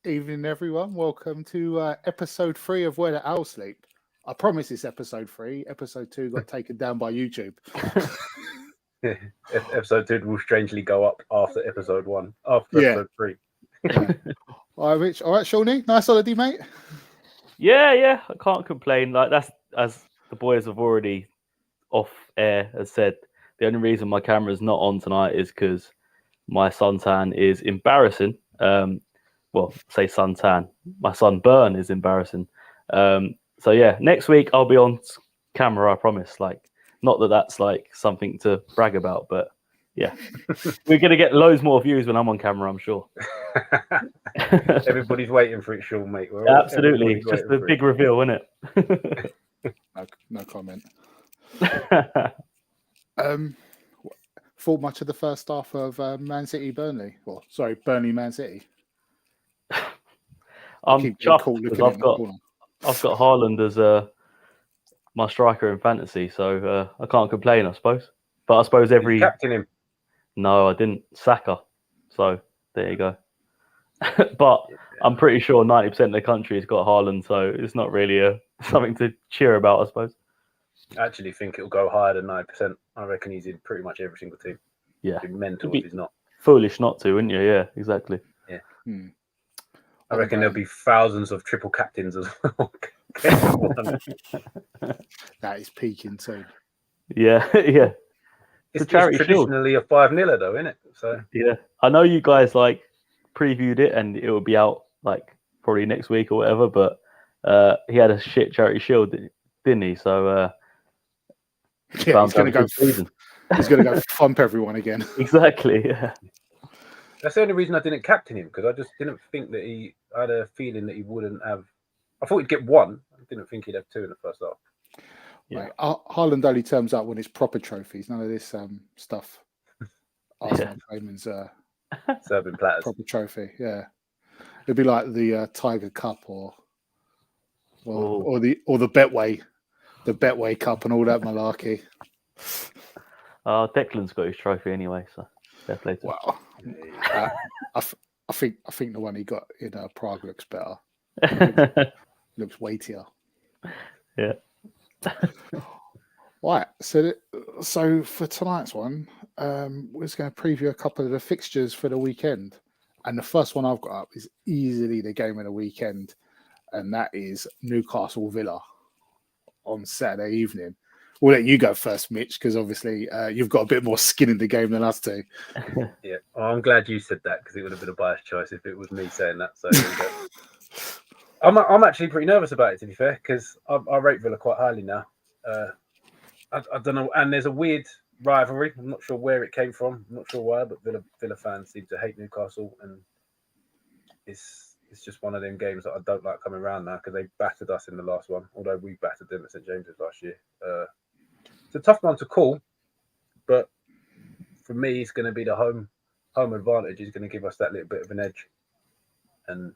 Evening, everyone. Welcome to episode 3 of Where the Owls Sleep. I promise it's episode 3. Episode 2 got taken down by YouTube. Episode 2 will strangely go up after episode 1, after episode 3. Yeah. All right, Rich. All right, Shawnee. Nice holiday, mate. Yeah. I can't complain. Like that's as the boys have already off air has said. The only reason my camera's not on tonight is because my suntan is embarrassing. Well, say suntan. My sunburn is embarrassing. So yeah, next week I'll be on camera. I promise. Like, not that that's like something to brag about, but yeah, we're gonna get loads more views when I'm on camera. I'm sure. Everybody's waiting for it, Sean, mate. Absolutely, just a big reveal, isn't it? No comment. Thought much of the first half of Man City Burnley, or sorry, Burnley Man City. I'm chuffed because I've got Haaland as my striker in fantasy, so I can't complain, I suppose. But I suppose Did you captain him? No, I didn't. Saka. So there you go. But I'm pretty sure 90% of the country has got Haaland, so it's not really something to cheer about, I suppose. I actually think it'll go higher than 9%. I reckon he's in pretty much every single team. Yeah. It'd be mental if he's not. Foolish not to, wouldn't you? Yeah, exactly. Yeah. I reckon there'll be thousands of triple captains as well. That is peaking too. Yeah. It's traditionally a 5-0 though, isn't it? So yeah, I know you guys like previewed it and it will be out like probably next week or whatever, but he had a shit charity shield, didn't he? So he's going to go. He's going to go thump everyone again. Exactly. Yeah. That's the only reason I didn't captain him, because I just didn't think that I had a feeling that he wouldn't have. I thought he'd get 1. I didn't think he'd have 2 in the first half. Yeah. Right. Haaland only turns up when it's proper trophies. None of this stuff. Arsenal Raymond's serving platters. Proper trophy. Yeah, it'd be like the Tiger Cup or the Betway Cup and all that malarkey. Declan's got his trophy anyway, so fair play to him. Well, I think the one he got in Prague looks better. Looks weightier. Yeah. Right. So for tonight's one, we're just going to preview a couple of the fixtures for the weekend, and the first one I've got up is easily the game of the weekend, and that is Newcastle Villa on Saturday evening. We'll let you go first, Mitch, because obviously you've got a bit more skin in the game than us two. Yeah, well, I'm glad you said that, because it would have been a biased choice if it was me saying that. So I'm actually pretty nervous about it, to be fair, because I rate Villa quite highly now. I don't know, and there's a weird rivalry. I'm not sure where it came from. I'm not sure why, but Villa fans seem to hate Newcastle, and it's just one of them games that I don't like coming around now, because they battered us in the last one, although we battered them at St James's last year. It's a tough one to call, but for me, it's going to be the home advantage is going to give us that little bit of an edge, and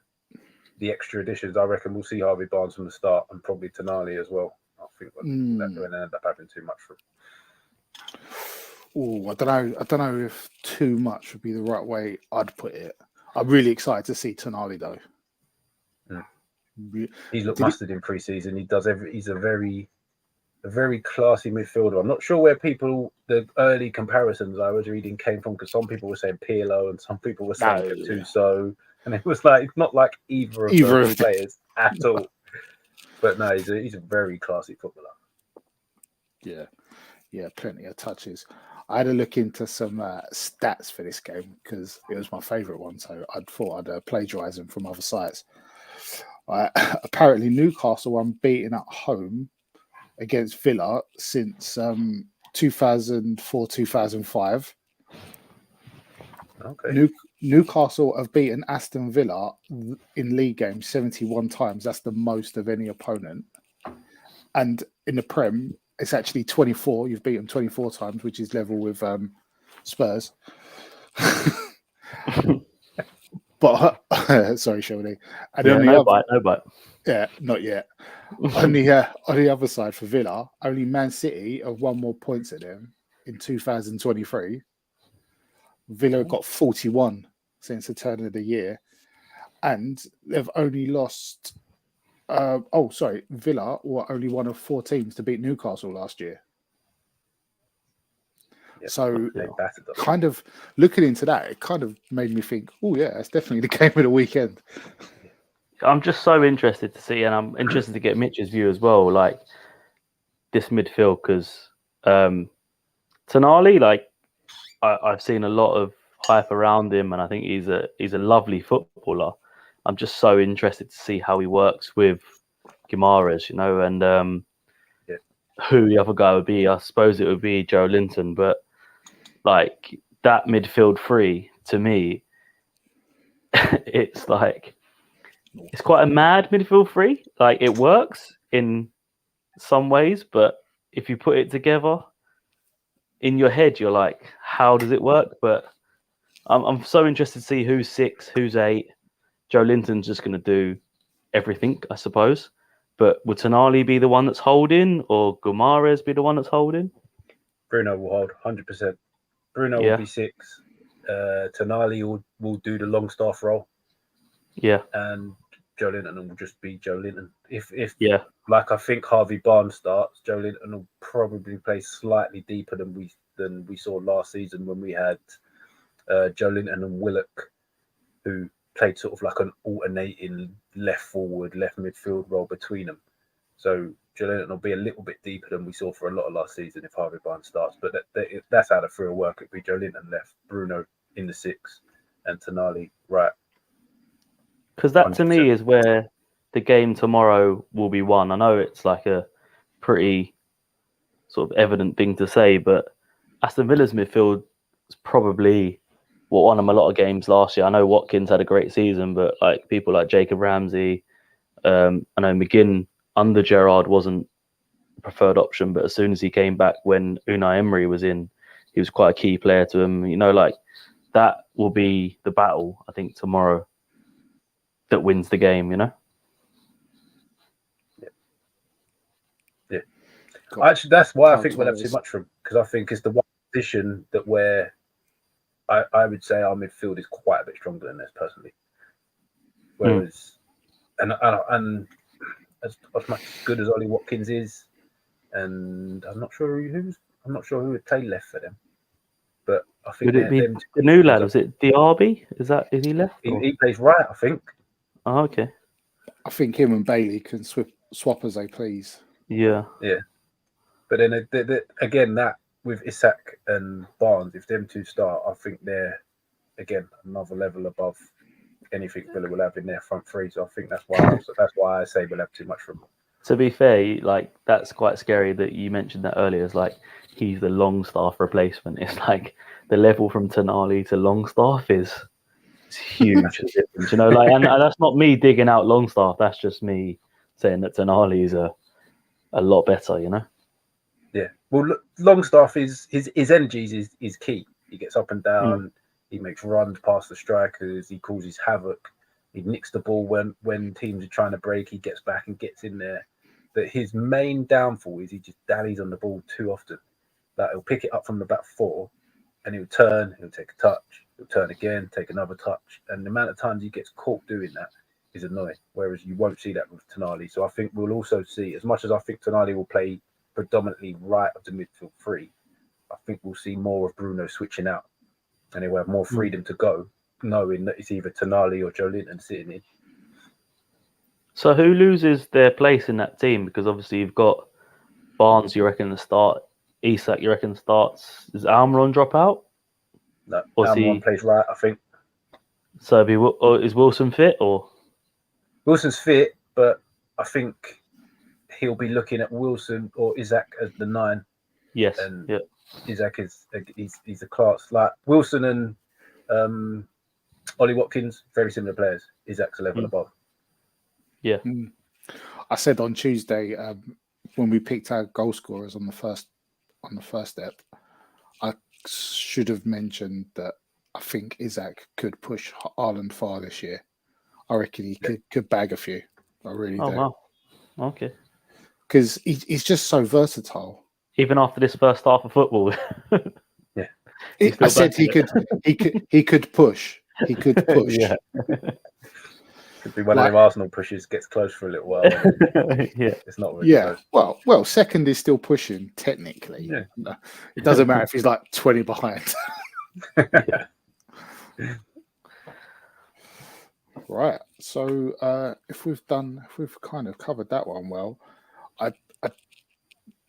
the extra additions, I reckon we'll see Harvey Barnes from the start, and probably Tonali as well. I think that will end up having too much for him. Oh, I don't know if too much would be the right way I'd put it. I'm really excited to see Tonali though. He's looked mustard in pre-season. He does he's a very classy midfielder. I'm not sure where the early comparisons I was reading came from, because some people were saying Pirlo and some people were saying Gattuso, and it was like not like either of those players at all. But no, he's a very classy footballer. Yeah, plenty of touches. I had a look into some stats for this game because it was my favourite one, so I thought I'd plagiarise them from other sites. Apparently, Newcastle unbeaten at home against Villa since 2004-2005. Okay. Newcastle have beaten Aston Villa in league games 71 times. That's the most of any opponent. And in the Prem, it's actually 24. You've beaten 24 times, which is level with Spurs. But sorry, Shoni. And no bite. Yeah, not yet. On the other side for Villa, only Man City have won more points than them in 2023. Villa got 41 since the turn of the year. and they've only lost. Villa were only one of 4 teams to beat Newcastle last year. Yeah, So, they battered us. kind of looking into that, it kind of made me think, oh yeah, it's definitely the game of the weekend. I'm just so interested to see, and I'm interested to get Mitch's view as well, like this midfield, because Tonali, like I've seen a lot of hype around him, and I think he's a lovely footballer. I'm just so interested to see how he works with Guimaraes, and who the other guy would be. I suppose it would be Joe Linton, but like that midfield three, to me, it's quite a mad midfield three. Like it works in some ways, but if you put it together in your head, you're like, how does it work? But I'm so interested to see who's 6, who's 8. Joe Linton's just going to do everything, I suppose. But would Tonali be the one that's holding, or Guimaraes be the one that's holding? Bruno will hold 100%. Bruno will be 6. Tonali will do the long staff role. Yeah. And Joe Linton will just be Joe Linton. If like I think Harvey Barnes starts, Joe Linton will probably play slightly deeper than we saw last season when we had Joe Linton and Willock, who played sort of like an alternating left forward, left midfield role between them. So Joe Linton will be a little bit deeper than we saw for a lot of last season if Harvey Barnes starts. But that's how the three will work. It'd be Joe Linton left, Bruno in the 6, and Tonali right. Because that to me is where the game tomorrow will be won. I know it's like a pretty sort of evident thing to say, but Aston Villa's midfield is probably what won them a lot of games last year. I know Watkins had a great season, but like people like Jacob Ramsey, I know McGinn under Gerrard wasn't a preferred option, but as soon as he came back when Unai Emery was in, he was quite a key player to him. Like that will be the battle, I think, tomorrow that wins the game, Yeah. Actually, that's why I think we'll have too much from, because I think it's the one position that where I would say our midfield is quite a bit stronger than this personally. Whereas, and as much good as Ollie Watkins is, and I'm not sure who would play left for them. But I think would it be the new lad? Was it Diaby? Is he left? He plays right, I think. Oh, okay. I think him and Bailey can swap as they please. Yeah. But then again, that with Isak and Barnes, if them two start, I think they're again another level above anything Villa will have in their front three. So I think that's why I say we'll have too much from. To be fair, like that's quite scary that you mentioned that earlier. It's like he's the Longstaff replacement. It's like the level from Tonali to Longstaff is huge. And that's not me digging out Longstaff. That's just me saying that Tonali is a lot better. Yeah. Well, look, Longstaff his energies is key. He gets up and down. He makes runs past the strikers. He causes havoc. He nicks the ball when teams are trying to break. He gets back and gets in there. But his main downfall is he just dallies on the ball too often. Like he'll pick it up from the back 4, and he'll turn. He'll take a touch. He'll turn again, take another touch. And the amount of times he gets caught doing that is annoying. Whereas you won't see that with Tonali. So I think we'll also see, as much as I think Tonali will play predominantly right of the midfield 3, I think we'll see more of Bruno switching out, and he'll have more freedom to go, knowing that it's either Tonali or Joe Linton sitting in. So who loses their place in that team? Because obviously you've got Barnes, you reckon, to start. Isak, you reckon, starts. Does Almiron drop out? No, Almiron plays right, I think. So is Wilson fit, or? Wilson's fit, but I think he'll be looking at Wilson or Isak as the 9. Yes. And Isak he's a class. Like Wilson and Ollie Watkins, very similar players. Isak's a level above. Yeah. I said on Tuesday when we picked our goal scorers on the first step, I should have mentioned that I think Isak could push Haaland far this year. I reckon he could bag a few. I really do. Wow. Okay. Because he's just so versatile. Even after this first half of football. Yeah. I said he could push. He could push. Yeah. Could be one of them Arsenal pushes, gets close for a little while. Yeah. It's not really close. Well, second is still pushing technically. Yeah. It doesn't matter if he's like 20 behind. Right. So if we've kind of covered that one well, I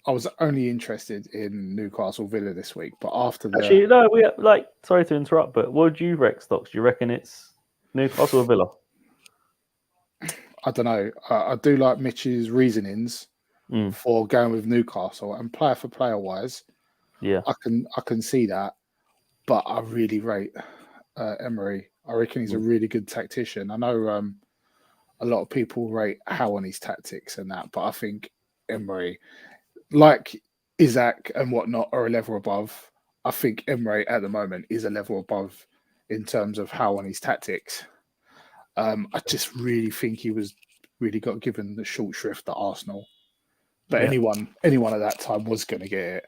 was only interested in Newcastle Villa this week, but after the Actually, no, sorry to interrupt, but what do you reckon, Stocks? Do you reckon it's Newcastle or Villa? I don't know. I do like Mitch's reasonings for going with Newcastle, and player for player wise, yeah, I can see that. But I really rate Emery. I reckon he's a really good tactician. I know a lot of people rate Howe on his tactics and that, but I think Emery, like Isaac and whatnot, are a level above. I think Emery at the moment is a level above in terms of Howe on his tactics. I just really think he was really got given the short shrift at Arsenal. But anyone at that time was going to get it.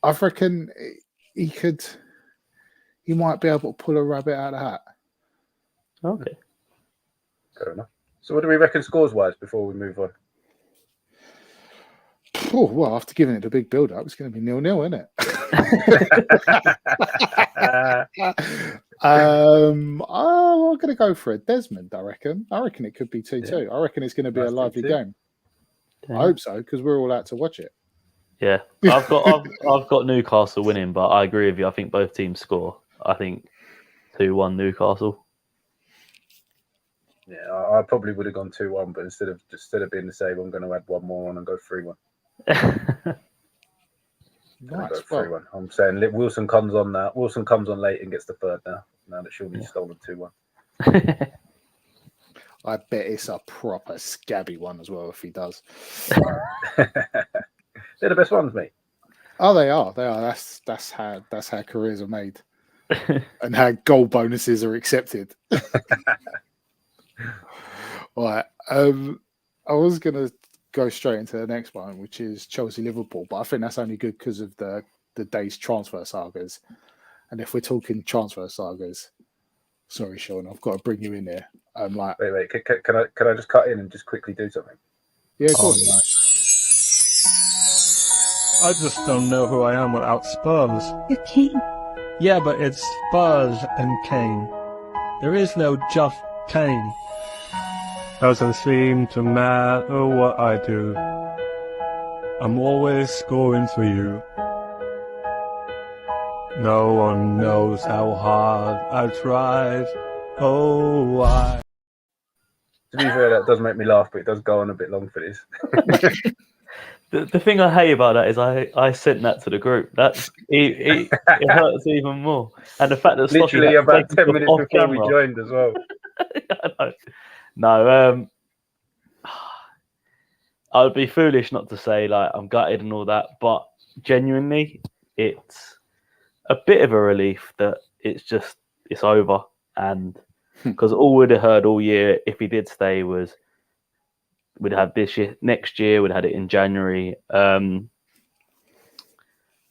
I reckon he might be able to pull a rabbit out of the hat. Okay. Fair enough. So what do we reckon scores-wise before we move on? Oh, well, after giving it a big build-up, it's going to be 0-0, isn't it? I'm going to go for a Desmond, I reckon. I reckon it could be 2-2. Yeah. I reckon it's going to be a lively game. Damn. I hope so, because we're all out to watch it. Yeah, I've got Newcastle winning, but I agree with you. I think both teams score. I think 2-1 Newcastle. Yeah, I probably would have gone 2-1, but instead of being the same, I'm going to add one more on and go 3-1. Nice. Go 3-1. I'm saying Wilson comes on now. Wilson comes on late and gets the third now. Now that Shawnee's stolen 2-1. I bet it's a proper scabby one as well if he does. They're the best ones, mate. Oh, they are. They are. That's how careers are made, and how goal bonuses are accepted. Right. I was gonna go straight into the next one, which is Chelsea-Liverpool, but I think that's only good because of the day's transfer sagas. And if we're talking transfer sagas, sorry, Sean, I've got to bring you in there. Wait. Can I just cut in and just quickly do something? Yeah, go on. I just don't know who I am without Spurs. You're Kane. Yeah, but it's Spurs and Kane. There is no just Kane. Doesn't seem to matter what I do. I'm always scoring for you. No one knows how hard I tried. Oh, why? To be fair, that does make me laugh, but it does go on a bit long for this. The thing I hate about that is I sent that to the group. It hurts even more. And the fact that literally about 10 minutes before we joined as well. I know. No, I would be foolish not to say like I'm gutted and all that, but genuinely, it's a bit of a relief that it's over. And because all we'd have heard all year if he did stay was we'd have this year, next year we'd had it in January. I think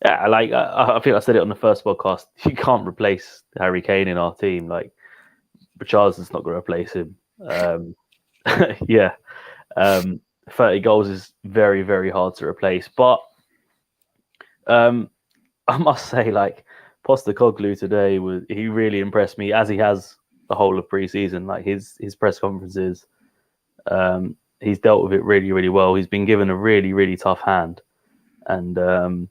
I said it on the first podcast. You can't replace Harry Kane in our team. Like Richardson's not going to replace him. 30 goals is very, very hard to replace. But I must say, like Postecoglou today he really impressed me, as he has the whole of pre-season. Like his press conferences, he's dealt with it really, really well. He's been given a really, really tough hand. And I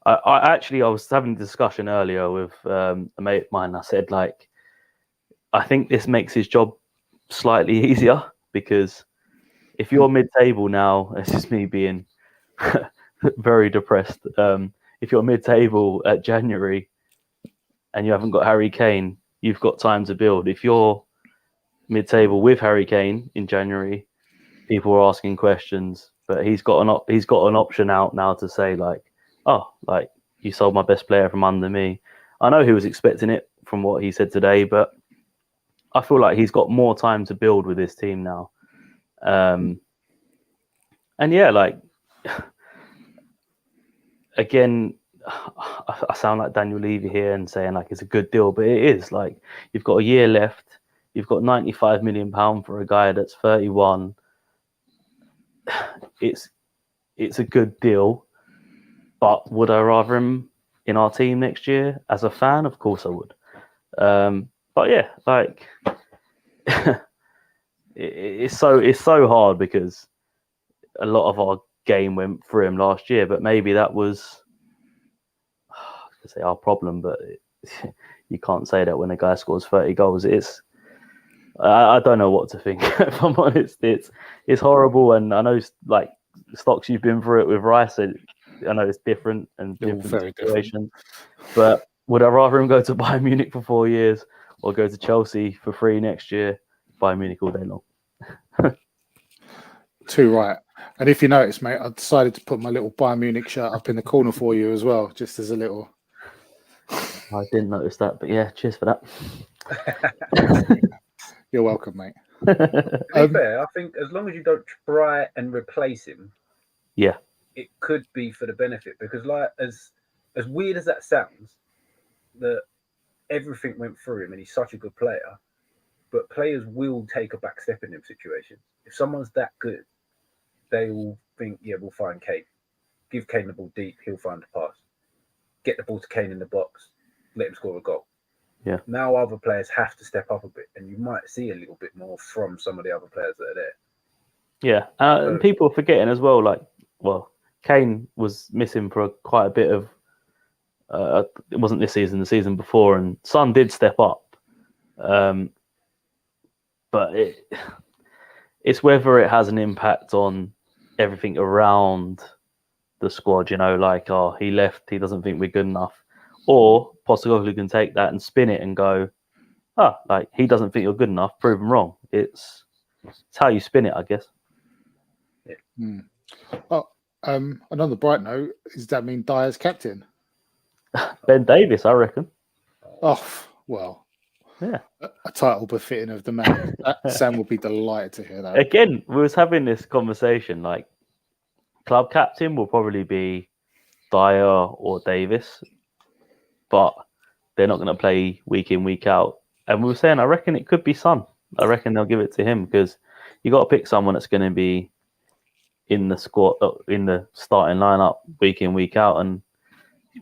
was having a discussion earlier with a mate of mine. I said, like, I think this makes his job slightly easier because if you're mid-table now, it's just me being very depressed. If you're mid-table at January and you haven't got Harry Kane, you've got time to build. If you're mid-table with Harry Kane in January, people are asking questions, but he's got an option out now to say like, oh, like you sold my best player from under me. I know he was expecting it from what he said today, but I feel like he's got more time to build with this team now. And yeah, like again, I sound like Daniel Levy here and saying like it's a good deal, but it is like you've got a year left. you've got £95 million for a guy that's 31. It's a good deal, but would I rather him in our team next year? As a fan, of course I would. But yeah, like it's so hard because a lot of our game went through him last year, but maybe that was, I was gonna say our problem, but you can't say that when a guy scores 30 goals. I don't know what to think. If I'm honest, it's horrible, and I know like Stocks, you've been through it with Rice. I know it's different and different very situations. But would I rather him go to Bayern Munich for 4 years or go to Chelsea for free next year? Bayern Munich all day long. Too right. And if you notice, mate, I decided to put my little Bayern Munich shirt up in the corner for you as well, just as a little. I didn't notice that, but yeah, cheers for that. You're welcome, mate. To be fair, I think as long as you don't try and replace him, Yeah, it could be for the benefit, because like as weird as that sounds, that everything went through him and he's such a good player, but players will take a back step in them situations. If someone's that good, they will think, yeah, we'll find Kane. Give Kane the ball deep, he'll find the pass. Get the ball to Kane in the box, let him score a goal. Yeah. Now other players have to step up a bit, and you might see a little bit more from some of the other players that are there. yeah. And people are forgetting as well, like, well, Kane was missing for quite a bit of, it wasn't this season, the season before, and Son did step up. But it's whether it has an impact on everything around the squad, you know, like, oh, he left, he doesn't think we're good enough. Or Postecoglou can take that and spin it and go, like, he doesn't think you're good enough, prove him wrong. It's how you spin it, I guess. Yeah. Oh, another bright note, does that mean Dyer's captain? Ben Davies, I reckon. Oh, well. Yeah. A title befitting of the man. Sam will be delighted to hear that. Again, we was having this conversation, like, club captain will probably be Dyer or Davis, but they're not going to play week in, week out. And we were saying, I reckon it could be Son. I reckon they'll give it to him because you got to pick someone that's going to be in the squad, in the starting lineup week in, week out, and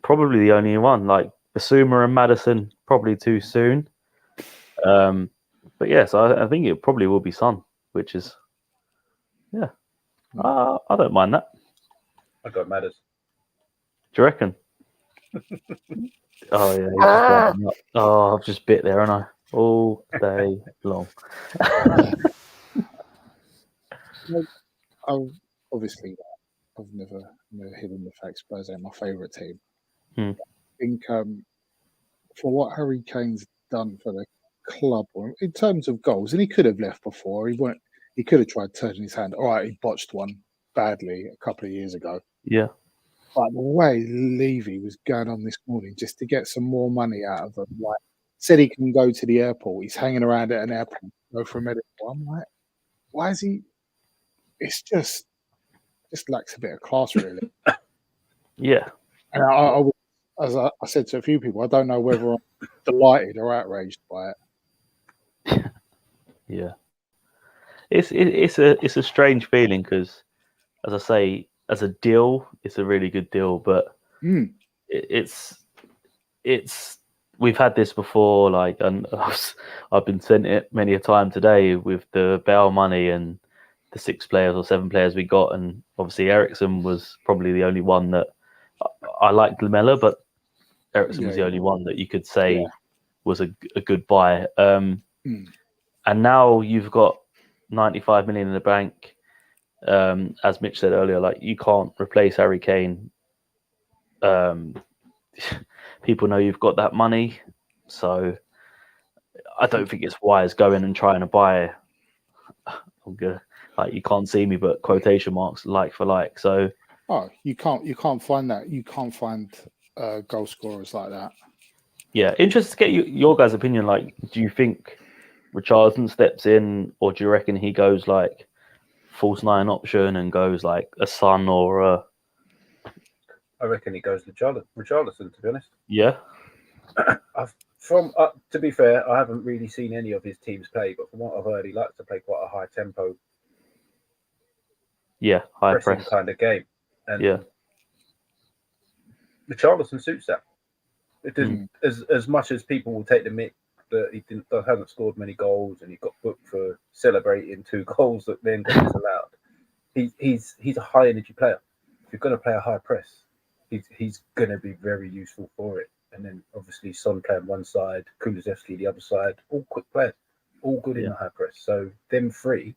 probably the only one. Like Basuma and Maddison, probably too soon. But yes, I think it probably will be Son, which is, yeah, I don't mind that. I got Madders. Do you reckon? Oh yeah. I've just bit there, haven't I? All day long. Obviously, I've never hidden the fact Spurs ain't my favourite team. Hmm. I think for what Harry Kane's done for the club in terms of goals, and he could have left before. He could have tried turning his hand. All right, he botched one badly a couple of years ago. Yeah. But the way Levy was going on this morning just to get some more money out of him, like said he can go to the airport. He's hanging around at an airport, go for a medical. I'm like, why is he? It's just lacks a bit of class, really. Yeah. And I as I said to a few people, I don't know whether I'm delighted or outraged by it. Yeah. It's a strange feeling because, as I say, as a deal, it's a really good deal, but it's we've had this before, like, and I've been sent it many a time today with the Bale money and the 6 players or 7 players we got, and obviously Ericsson was probably the only one that I liked Lamella, but Ericsson was the only one that you could say was a good buy. And now you've got 95 million in the bank. As Mitch said earlier, like, you can't replace Harry Kane. People know you've got that money, so I don't think it's wise going and trying to buy. Like, you can't see me, but quotation marks like for like. So you can't find that. You can't find goal scorers like that. Yeah, interested to get your guys' opinion. Like, do you think Richarlison steps in, or do you reckon he goes like false 9 option and goes like a Son or a? I reckon he goes Richarlison, to be honest. Yeah. From to be fair, I haven't really seen any of his teams play, but from what I've heard, he likes to play quite a high tempo, high pressing press. kind of game, and Yeah. the Richarlison suits that. It Mm. didn't, as much as people will take the mick that he hasn't scored many goals and he got booked for celebrating 2 goals that then got disallowed. He's a high energy player. If you're going to play a high press, he's going to be very useful for it. And then obviously Son playing one side, Kulusevski the other side, all quick players, all good in the high press. So them 3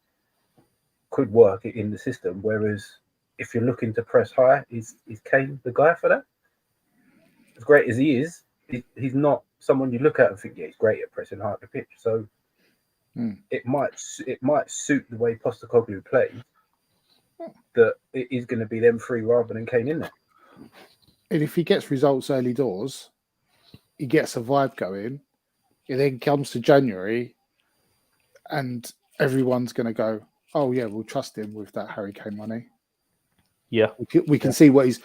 could work in the system. Whereas if you're looking to press high, is Kane the guy for that? As great as he is, he's not someone you look at and think, yeah, he's great at pressing high up the pitch. So it might suit the way Postecoglou plays that it is going to be them 3 rather than Kane in there. And if he gets results early doors, he gets a vibe going. It then comes to January, and everyone's going to go, "Oh yeah, we'll trust him with that Harry Kane money." Yeah. We can see what he's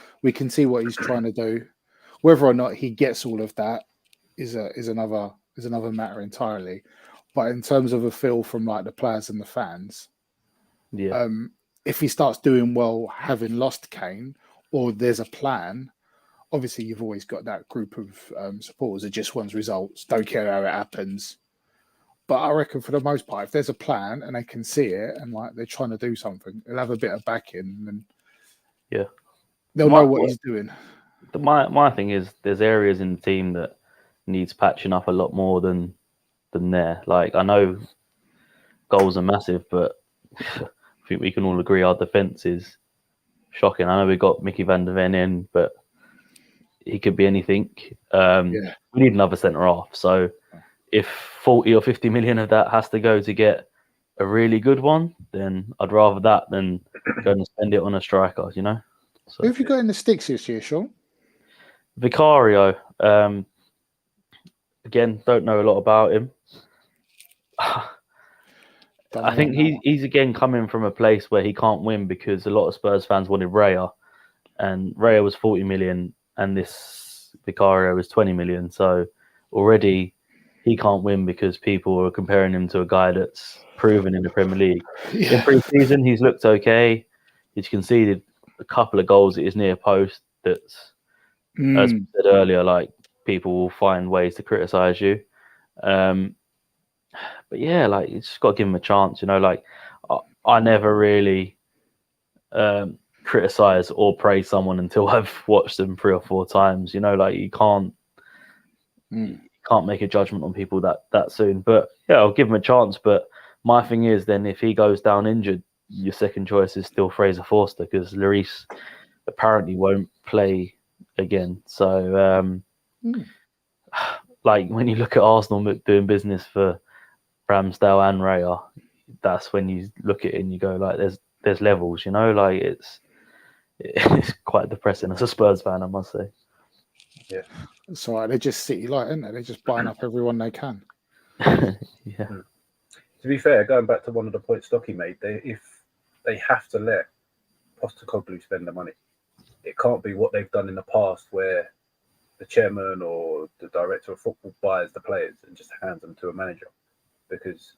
trying to do. Whether or not he gets all of that is another matter entirely. But in terms of a feel from like the players and the fans, if he starts doing well, having lost Kane, or there's a plan. Obviously, you've always got that group of supporters that just wants results, don't care how it happens. But I reckon for the most part, if there's a plan and they can see it and like they're trying to do something, they'll have a bit of backing and they'll know what he's doing. My thing is there's areas in the team that needs patching up a lot more than there. Like I know goals are massive, but I think we can all agree our defence is shocking. I know we got Mickey van der Ven in, but he could be anything. We need another centre half. So if 40 or 50 million of that has to go to get a really good one, then I'd rather that than go and spend it on a striker, you know? So, who have you got in the sticks this year, Sean? Vicario. Again, don't know a lot about him. I think he's again coming from a place where he can't win because a lot of Spurs fans wanted Raya, and Raya was 40 million and this Vicario was 20 million. So already he can't win because people are comparing him to a guy that's proven in the Premier League. In pre-season, he's looked okay. He's conceded a couple of goals at his near post. That's, as we said earlier, like people will find ways to criticise you. But yeah, like you just got to give him a chance. You know, like I never really criticize or praise someone until I've watched them 3 or 4 times. You know, like you can't make a judgment on people that soon. But yeah, I'll give him a chance. But my thing is, then if he goes down injured, your second choice is still Fraser Forster because Lloris apparently won't play again. So, like when you look at Arsenal doing business for Ramsdale and Raya, that's when you look at it and you go like, there's levels, you know, like it's quite depressing as a Spurs fan, I must say. Yeah, it's all right. They're just City Light, aren't they? They're just buying up everyone they can. Yeah. To be fair, going back to one of the points Stocky made, if they have to let Postecoglou spend the money, it can't be what they've done in the past where the chairman or the director of football buys the players and just hands them to a manager, because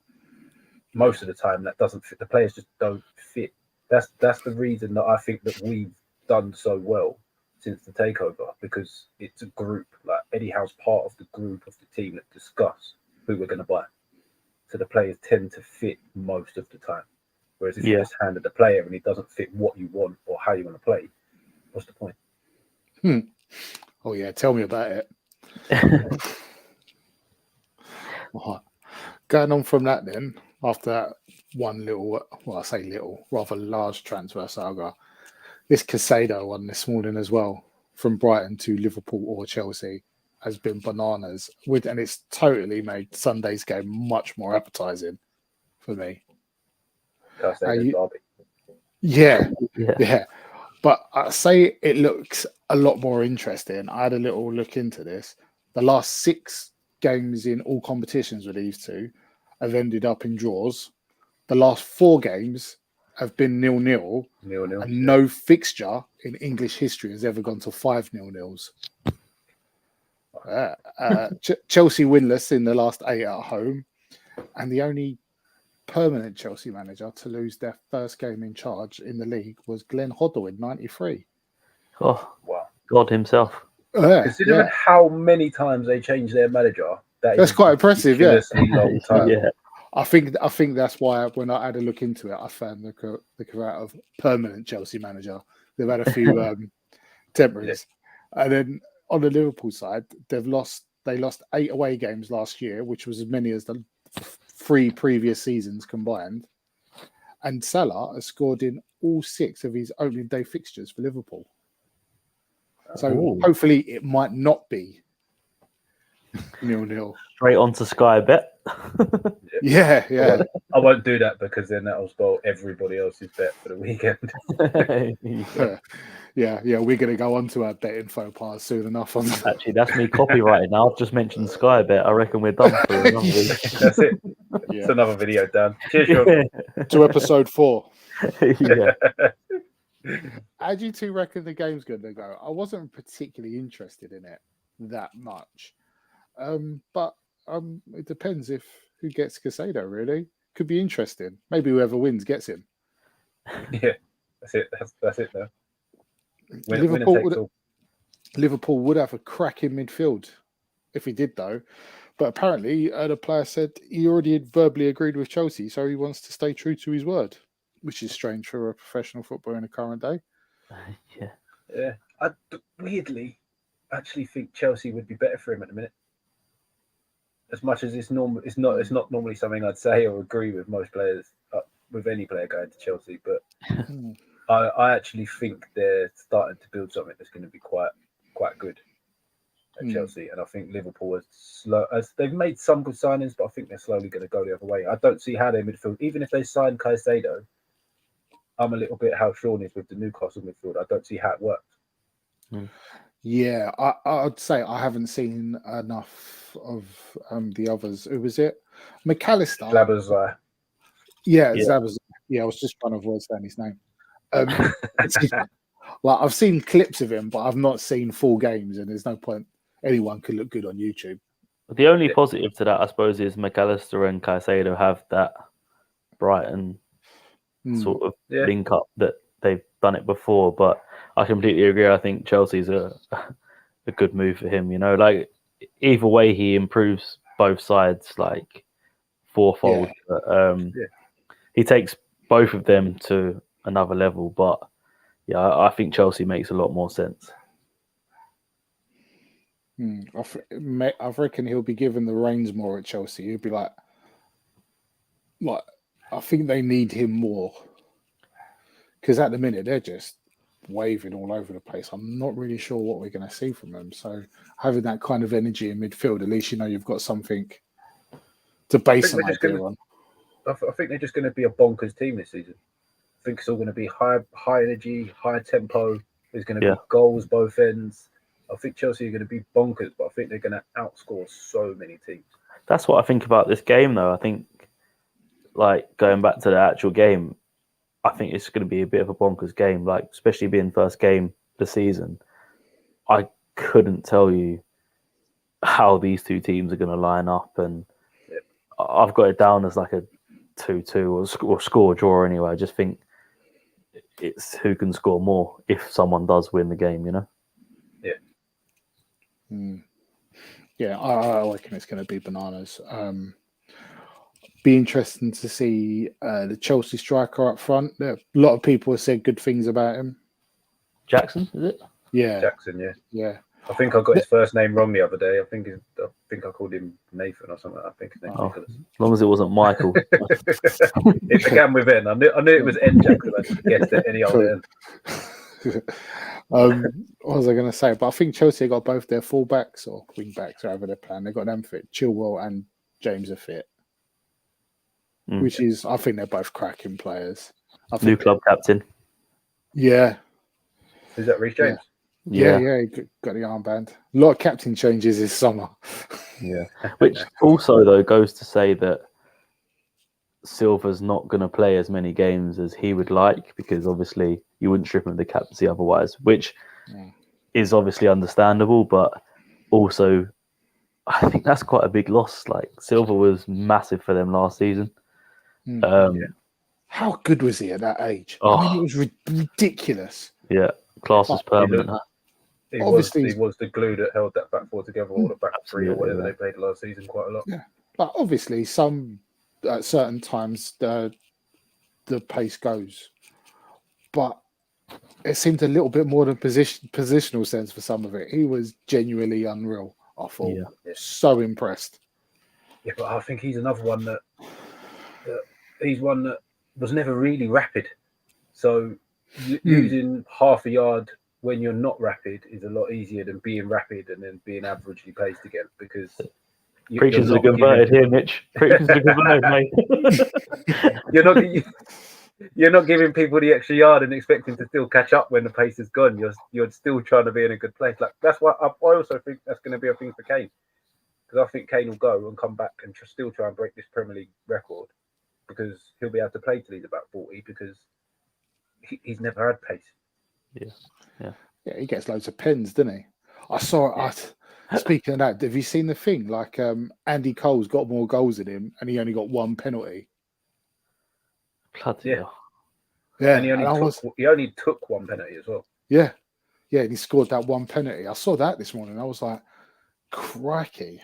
most of the time that doesn't fit. The players just don't fit. That's the reason that I think that we've done so well since the takeover, because it's a group. Like Eddie Howe's part of the group of the team that discuss who we're going to buy. So the players tend to fit most of the time. Whereas if you just handed the player and he doesn't fit what you want or how you want to play, what's the point? Oh yeah, tell me about it. Right. Going on from that then, after that one little, well I say little, rather large transfer saga, this Casado one this morning as well, from Brighton to Liverpool or Chelsea, has been bananas. And it's totally made Sunday's game much more appetizing for me. Yeah. But I say it looks a lot more interesting. I had a little look into this. The last 6 games in all competitions with these two have ended up in draws. The last 4 games have been 0-0. And no fixture in English history has ever gone to 5 0-0s. Chelsea winless in the last 8 at home, and the only permanent Chelsea manager to lose their first game in charge in the league was Glenn Hoddle in '93. Oh, Wow. God himself. Considering how many times they changed their manager, that's quite impressive. Yeah, long time. Yeah. I think that's why when I had a look into it, I found the correct of permanent Chelsea manager. They've had a few temporaries, and then on the Liverpool side, they lost 8 away games last year, which was as many as the 3 previous seasons combined. And Salah has scored in all 6 of his opening day fixtures for Liverpool. So hopefully it might not be 0-0. Straight on to SkyBet. Yeah. I won't do that because then that'll spoil everybody else's bet for the weekend. Yeah, we're going to go on to our betting faux pas soon enough. Actually, that's me copyrighted now. I've just mentioned SkyBet. I reckon we're done for another week. That's it. Yeah. It's another video done. Cheers, Sean. To episode 4. Yeah. How do you two reckon the game's going to go? I wasn't particularly interested in it that much. But it depends who gets Casado, really. Could be interesting. Maybe whoever wins gets him. Yeah, that's it. That's it, though. Liverpool would have a crack in midfield if he did, though. But apparently, the player said he already had verbally agreed with Chelsea, so he wants to stay true to his word, which is strange for a professional footballer in the current day. Yeah. I weirdly actually think Chelsea would be better for him at the minute. As much as it's not normally something I'd say or agree with most players, with any player going to Chelsea, but I actually think they're starting to build something that's going to be quite good at Chelsea, and I think Liverpool is slow. As they've made some good signings, but I think they're slowly going to go the other way. I don't see how their midfield, even if they sign Caicedo, I'm a little bit how Sean is with the Newcastle midfield. I don't see how it works. Yeah, I'd say I haven't seen enough of the others. Who was it? McAllister. Labazai. Yeah. I was just trying to avoid saying his name. Like I've seen clips of him, but I've not seen full games, and there's no point. Anyone could look good on YouTube. The only positive to that, I suppose, is McAllister and Caicedo have that Brighton sort of link up that they've done it before. But I completely agree. I think Chelsea's a good move for him. You know, like either way, he improves both sides like fourfold. Yeah. But, he takes both of them to another level. But yeah, I think Chelsea makes a lot more sense. I reckon he'll be given the reins more at Chelsea. He'll be like I think they need him more because at the minute they're just waving all over the place. I'm not really sure what we're going to see from them. So having that kind of energy in midfield, at least you know you've got something to base an idea on. I think they're just going to be a bonkers team this season. I think it's all going to be high energy, high tempo. There's going to be goals both ends. I think Chelsea are going to be bonkers, but I think they're going to outscore so many teams. That's what I think about this game, though. I think, like, going back to the actual game, I think it's going to be a bit of a bonkers game, like, especially being first game of the season. I couldn't tell you how these two teams are going to line up, and I've got it down as like a 2-2 or score draw anyway. I just think it's who can score more if someone does win the game, you know? Yeah, I reckon it's going to be bananas. Be interesting to see the Chelsea striker up front. A lot of people have said good things about him. Jackson, is it? Yeah, Jackson. Yeah. I think I got his first name wrong the other day. I think I called him Nathan or something. I think his name's Nicholas. As long as it wasn't Michael. It began with N. I knew it was N Jackson. I just guessed it any old N. What was I going to say? But I think Chelsea got both their fullbacks or wing backs, however they're playing. They got them fit. Chilwell and James are fit, which is I think they're both cracking players. New club captain. Yeah. Is that Reece James? Yeah, he got the armband. A lot of captain changes this summer. Yeah, which also though goes to say that Silva's not going to play as many games as he would like because obviously you wouldn't strip him of the captaincy otherwise, which is obviously understandable. But also, I think that's quite a big loss. Like Silva was massive for them last season. How good was he at that age? Oh. I mean, it was ridiculous. Yeah, class is But permanent. He Obviously- was the glue that held that back four together, or the back three, or Absolutely, whatever yeah. they played last season, quite a lot. Yeah. But obviously, some at certain times the pace goes, but it seemed a little bit more than positional sense for some of it. He was genuinely unreal. I thought, so impressed. Yeah, but I think he's another one that he's one that was never really rapid. So using half a yard when you're not rapid is a lot easier than being rapid and then being averagely paced again, because Preachers are converted here, Mitch. Preachers are converted, mate. You're not giving people the extra yard and expecting to still catch up when the pace is gone. You're still trying to be in a good place. Like that's why I also think that's going to be a thing for Kane, because I think Kane will go and come back and still try and break this Premier League record, because he'll be able to play till he's about 40, because he's never had pace. Yeah, he gets loads of pens, doesn't he? I saw it. Speaking of that, have you seen the thing? Like Andy Cole's got more goals than him, and he only got one penalty. Bloody hell. Yeah, And he only took one penalty as well. Yeah, and he scored that one penalty. I saw that this morning. I was like, crikey.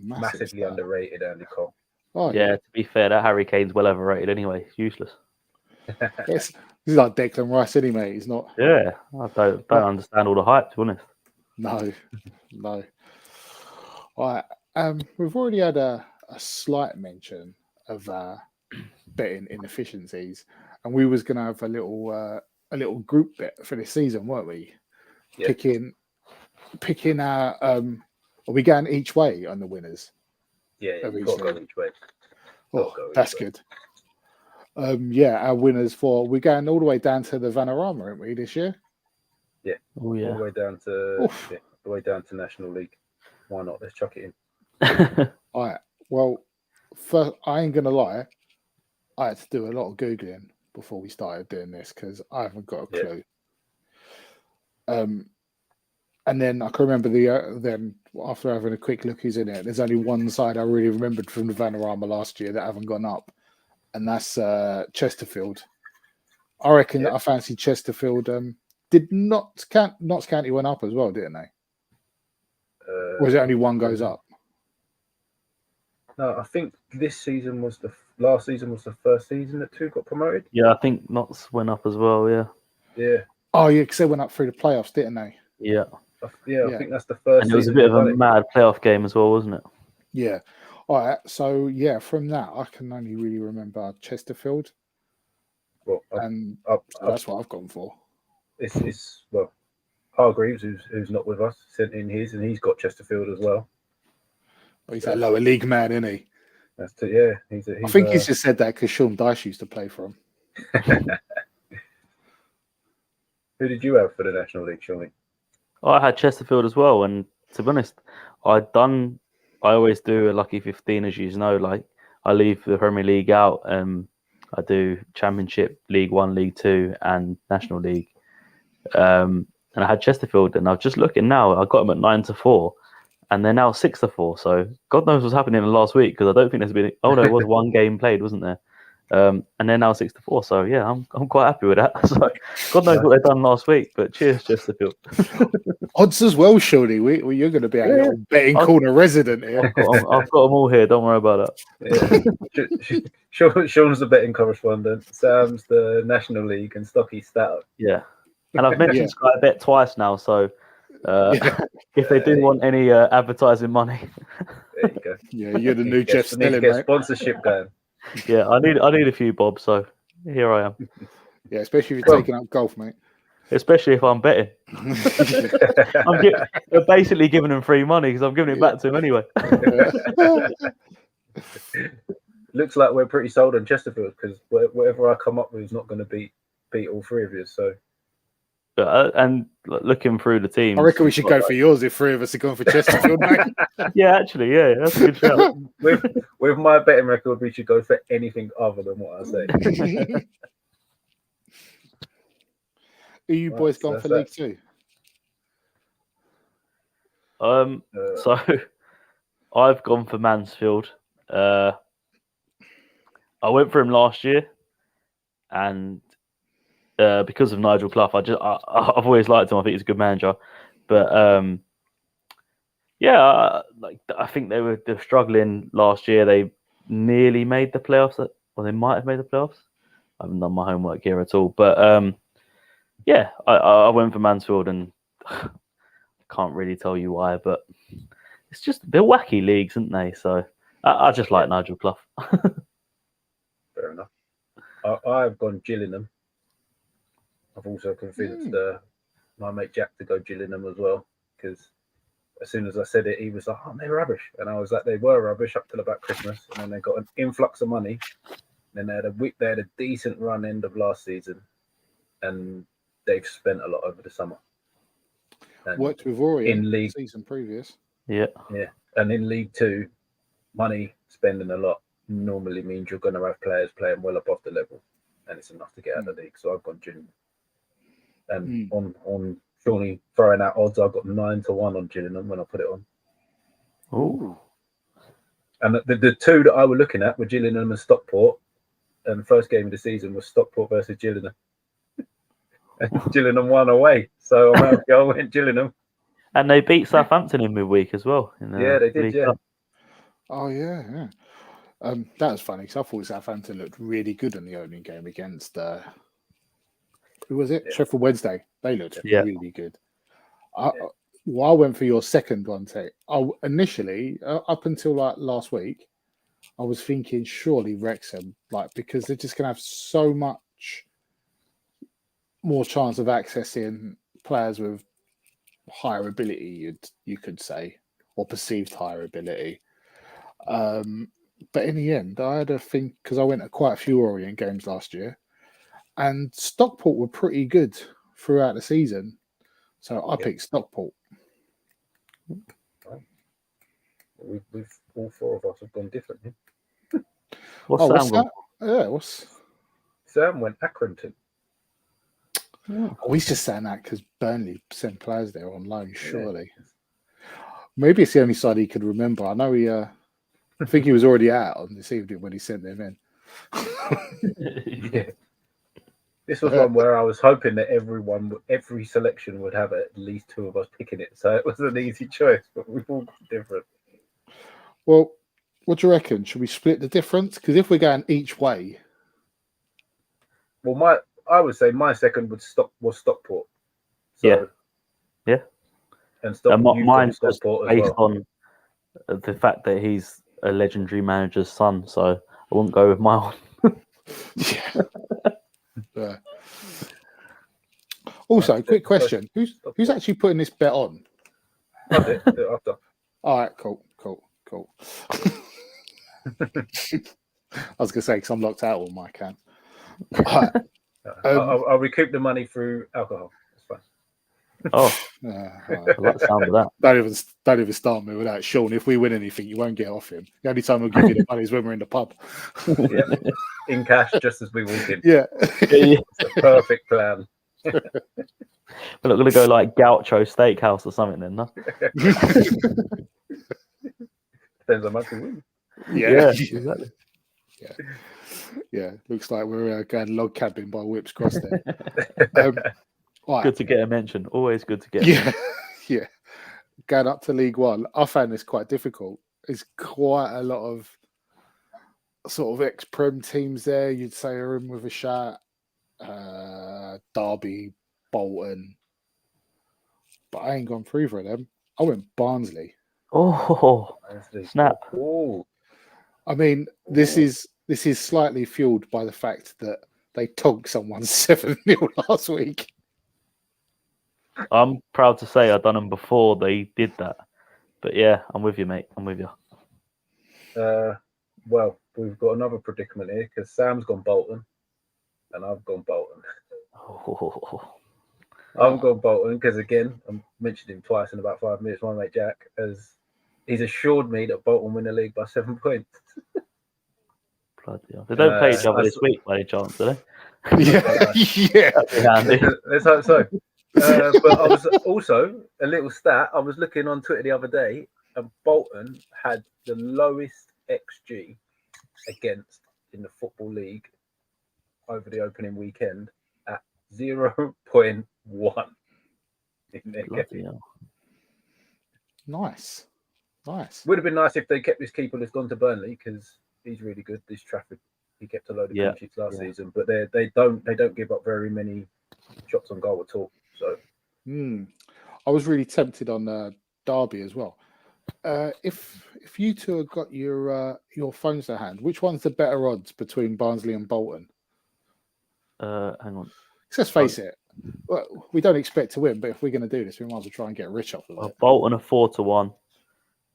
Massively underrated, Andy Cole. Oh, yeah, to be fair, that Harry Kane's well overrated anyway. He's useless. He's like Declan Rice, isn't he, mate? He's not. Yeah, I don't understand all the hype, to be honest. No. All right. We've already had a slight mention of betting inefficiencies, and we was going to have a little group bet for this season, weren't we? Yeah. Picking our are we going each way on the winners? Yeah, you've got to go each way. That's good. Our winners we're going all the way down to the Vanarama, aren't we, this year? Oh yeah. All the way down to National League. Why not? Let's chuck it in. All right. Well, first, I ain't gonna lie. I had to do a lot of googling before we started doing this because I haven't got a clue. And then I can remember then after having a quick look who's in it, there's only one side I really remembered from the Vanarama last year that haven't gone up, and that's Chesterfield. I reckon I fancy Chesterfield. Did Notts County went up as well, didn't they? Or was it only one goes up? No, I think last season was the first season that two got promoted. Yeah, I think Notts went up as well. Yeah. Oh yeah, because they went up through the playoffs, didn't they? Yeah. I think that's the first. And it was a bit of a mad playoff game as well, wasn't it? Yeah. All right. So from that, I can only really remember Chesterfield, Well, that's what I've gone for. It's Hargreaves, who's not with us, sent in his, and he's got Chesterfield as well. But he's a lower league man, isn't he? I think he's just said that because Sean Dyche used to play for him. Who did you have for the National League, Sean? I had Chesterfield as well, and to be honest, I always do a lucky 15, as you know. Like I leave the Premier League out, I do Championship, League One, League Two, and National League. And I had Chesterfield, and I'm just looking now. I got them at 9-4, and they're now 6-4. So God knows what's happening in the last week, because I don't think there's been. Oh no, it was one game played, wasn't there? And they're now 6-4. So yeah, I'm quite happy with that. So God knows what they've done last week, but cheers, Chesterfield. Odds as well, surely. You're going to be a little betting corner resident here. I've got them all here. Don't worry about that. Sean's the betting correspondent. Sam's the National League, and Stocky's Stato. Yeah. And I've mentioned SkyBet twice now, so if they do want any advertising money, there you go. Yeah, you're the new Jeff Snelling, mate. Sponsorship going. Yeah, I need a few bob, so here I am. Yeah, especially if you're taking up golf, mate. Especially if I'm betting. We're basically giving them free money because I'm giving it back to them anyway. Looks like we're pretty sold on Chesterfield, because whatever I come up with is not going to beat all three of you. So. And looking through the team, I reckon we should go for yours if three of us are going for Chesterfield, mate. Yeah, actually, that's a good shout. With my betting record, we should go for anything other than what I say. Are you boys gone for League Two? So I've gone for Mansfield. I went for him last year, and because of Nigel Clough, I've always liked him. I think he's a good manager, but I think they were struggling last year. They nearly made the playoffs, or they might have made the playoffs. I haven't done my homework here at all, but I went for Mansfield, and I can't really tell you why, but it's just they're wacky leagues, aren't they? So I just like Nigel Clough. Fair enough. I've gone Gillingham. I've also convinced my mate Jack to go Gillingham as well, because as soon as I said it, he was like, "Oh, they're rubbish," and I was like, "They were rubbish up till about Christmas, and then they got an influx of money. Then they had a decent run end of last season, and they've spent a lot over the summer. And worked with Rory in league season previous. Yeah, and in League Two, money spending a lot normally means you're going to have players playing well above the level, and it's enough to get out of the league. So I've gone Gillingham, and on Shawnee throwing out odds, I've got 9-1 on Gillingham when I put it on. Ooh. And the two that I were looking at were Gillingham and Stockport, and the first game of the season was Stockport versus Gillingham. And Gillingham won away, so I went Gillingham. And they beat Southampton in midweek as well. Yeah, they did. Yeah. Oh yeah. That was funny because I thought Southampton looked really good in the opening game against who was it? Yeah. Sheffield Wednesday. They looked really good. I went for your second one, Tate. Initially, up until like last week, I was thinking surely Wrexham, because they're just gonna have so much more chance of accessing players with higher ability, you could say, or perceived higher ability. But in the end, I had a think because I went to quite a few Orient games last year, and Stockport were pretty good throughout the season. So I picked Stockport. We've all four of us have gone differently. What's Sam? Sam went Accrington. Oh, he's just saying that because Burnley sent players there on loan, surely. Maybe it's the only side he could remember. I know I think he was already out on this evening when he sent them in. Yeah. This was one where I was hoping that every selection would have at least two of us picking it. So it was an easy choice, but we've all got different. Well, what do you reckon? Should we split the difference? Because if we're going each way... Well, I would say my second was Stockport. So, yeah. And Stockport, mine's just Stockport as based well. on the fact that he's a legendary manager's son, so I wouldn't go with my one. Yeah. Also, quick question: who's actually putting this bet on? I did. After. All right, cool. I was gonna say because I'm locked out on my account. Right. I'll recoup the money through alcohol. It's fine. Oh, I like the sound of that. Don't even start me with that, Sean. If we win anything, you won't get off him. The only time we'll give you the money is when we're in the pub. Yeah. In cash, just as we walk in. Yeah. It's a perfect plan. We're not going to go like Gaucho Steakhouse or something then, no? Depends how much we win. Yeah, exactly. Yeah. Looks like we're going log cabin by Whips Cross there. Right. Good to get a mention. Always good to get. Yeah. Going up to League One, I found this quite difficult. There's quite a lot of sort of ex-Prem teams there. You'd say are in with a shot. Derby, Bolton, but I ain't gone for either of them. I went Barnsley. Oh, snap! Oh, I mean, this is slightly fueled by the fact that they togged someone 7-0 last week. I'm proud to say I've done them before they did that. But yeah, I'm with you, mate. I'm with you. Well, we've got another predicament here because Sam's gone Bolton and I've gone Bolton. I've gone Bolton because, again, I mentioned him twice in about 5 minutes. My mate Jack, as he's assured me that Bolton win the league by 7 points. Bloody hell. They don't play each other this week by any chance, do they? Yeah. That'd be handy. Let's hope so. But I was also a little stat. I was looking on Twitter the other day, and Bolton had the lowest XG against in the Football League over the opening weekend at 0.1 in their Bloody game. hell. Nice. Would have been nice if they kept this keeper that's gone to Burnley, because he's really good. This Trafford, he kept a load of clean sheets last season, but they don't give up very many shots on goal at all. So I was really tempted on Derby as well. If you two have got your phones to hand, which one's the better odds between Barnsley and Bolton? Hang on. Let's face it, well, we don't expect to win, but if we're going to do this, we might as well try and get rich off of it. Bolton are 4-1,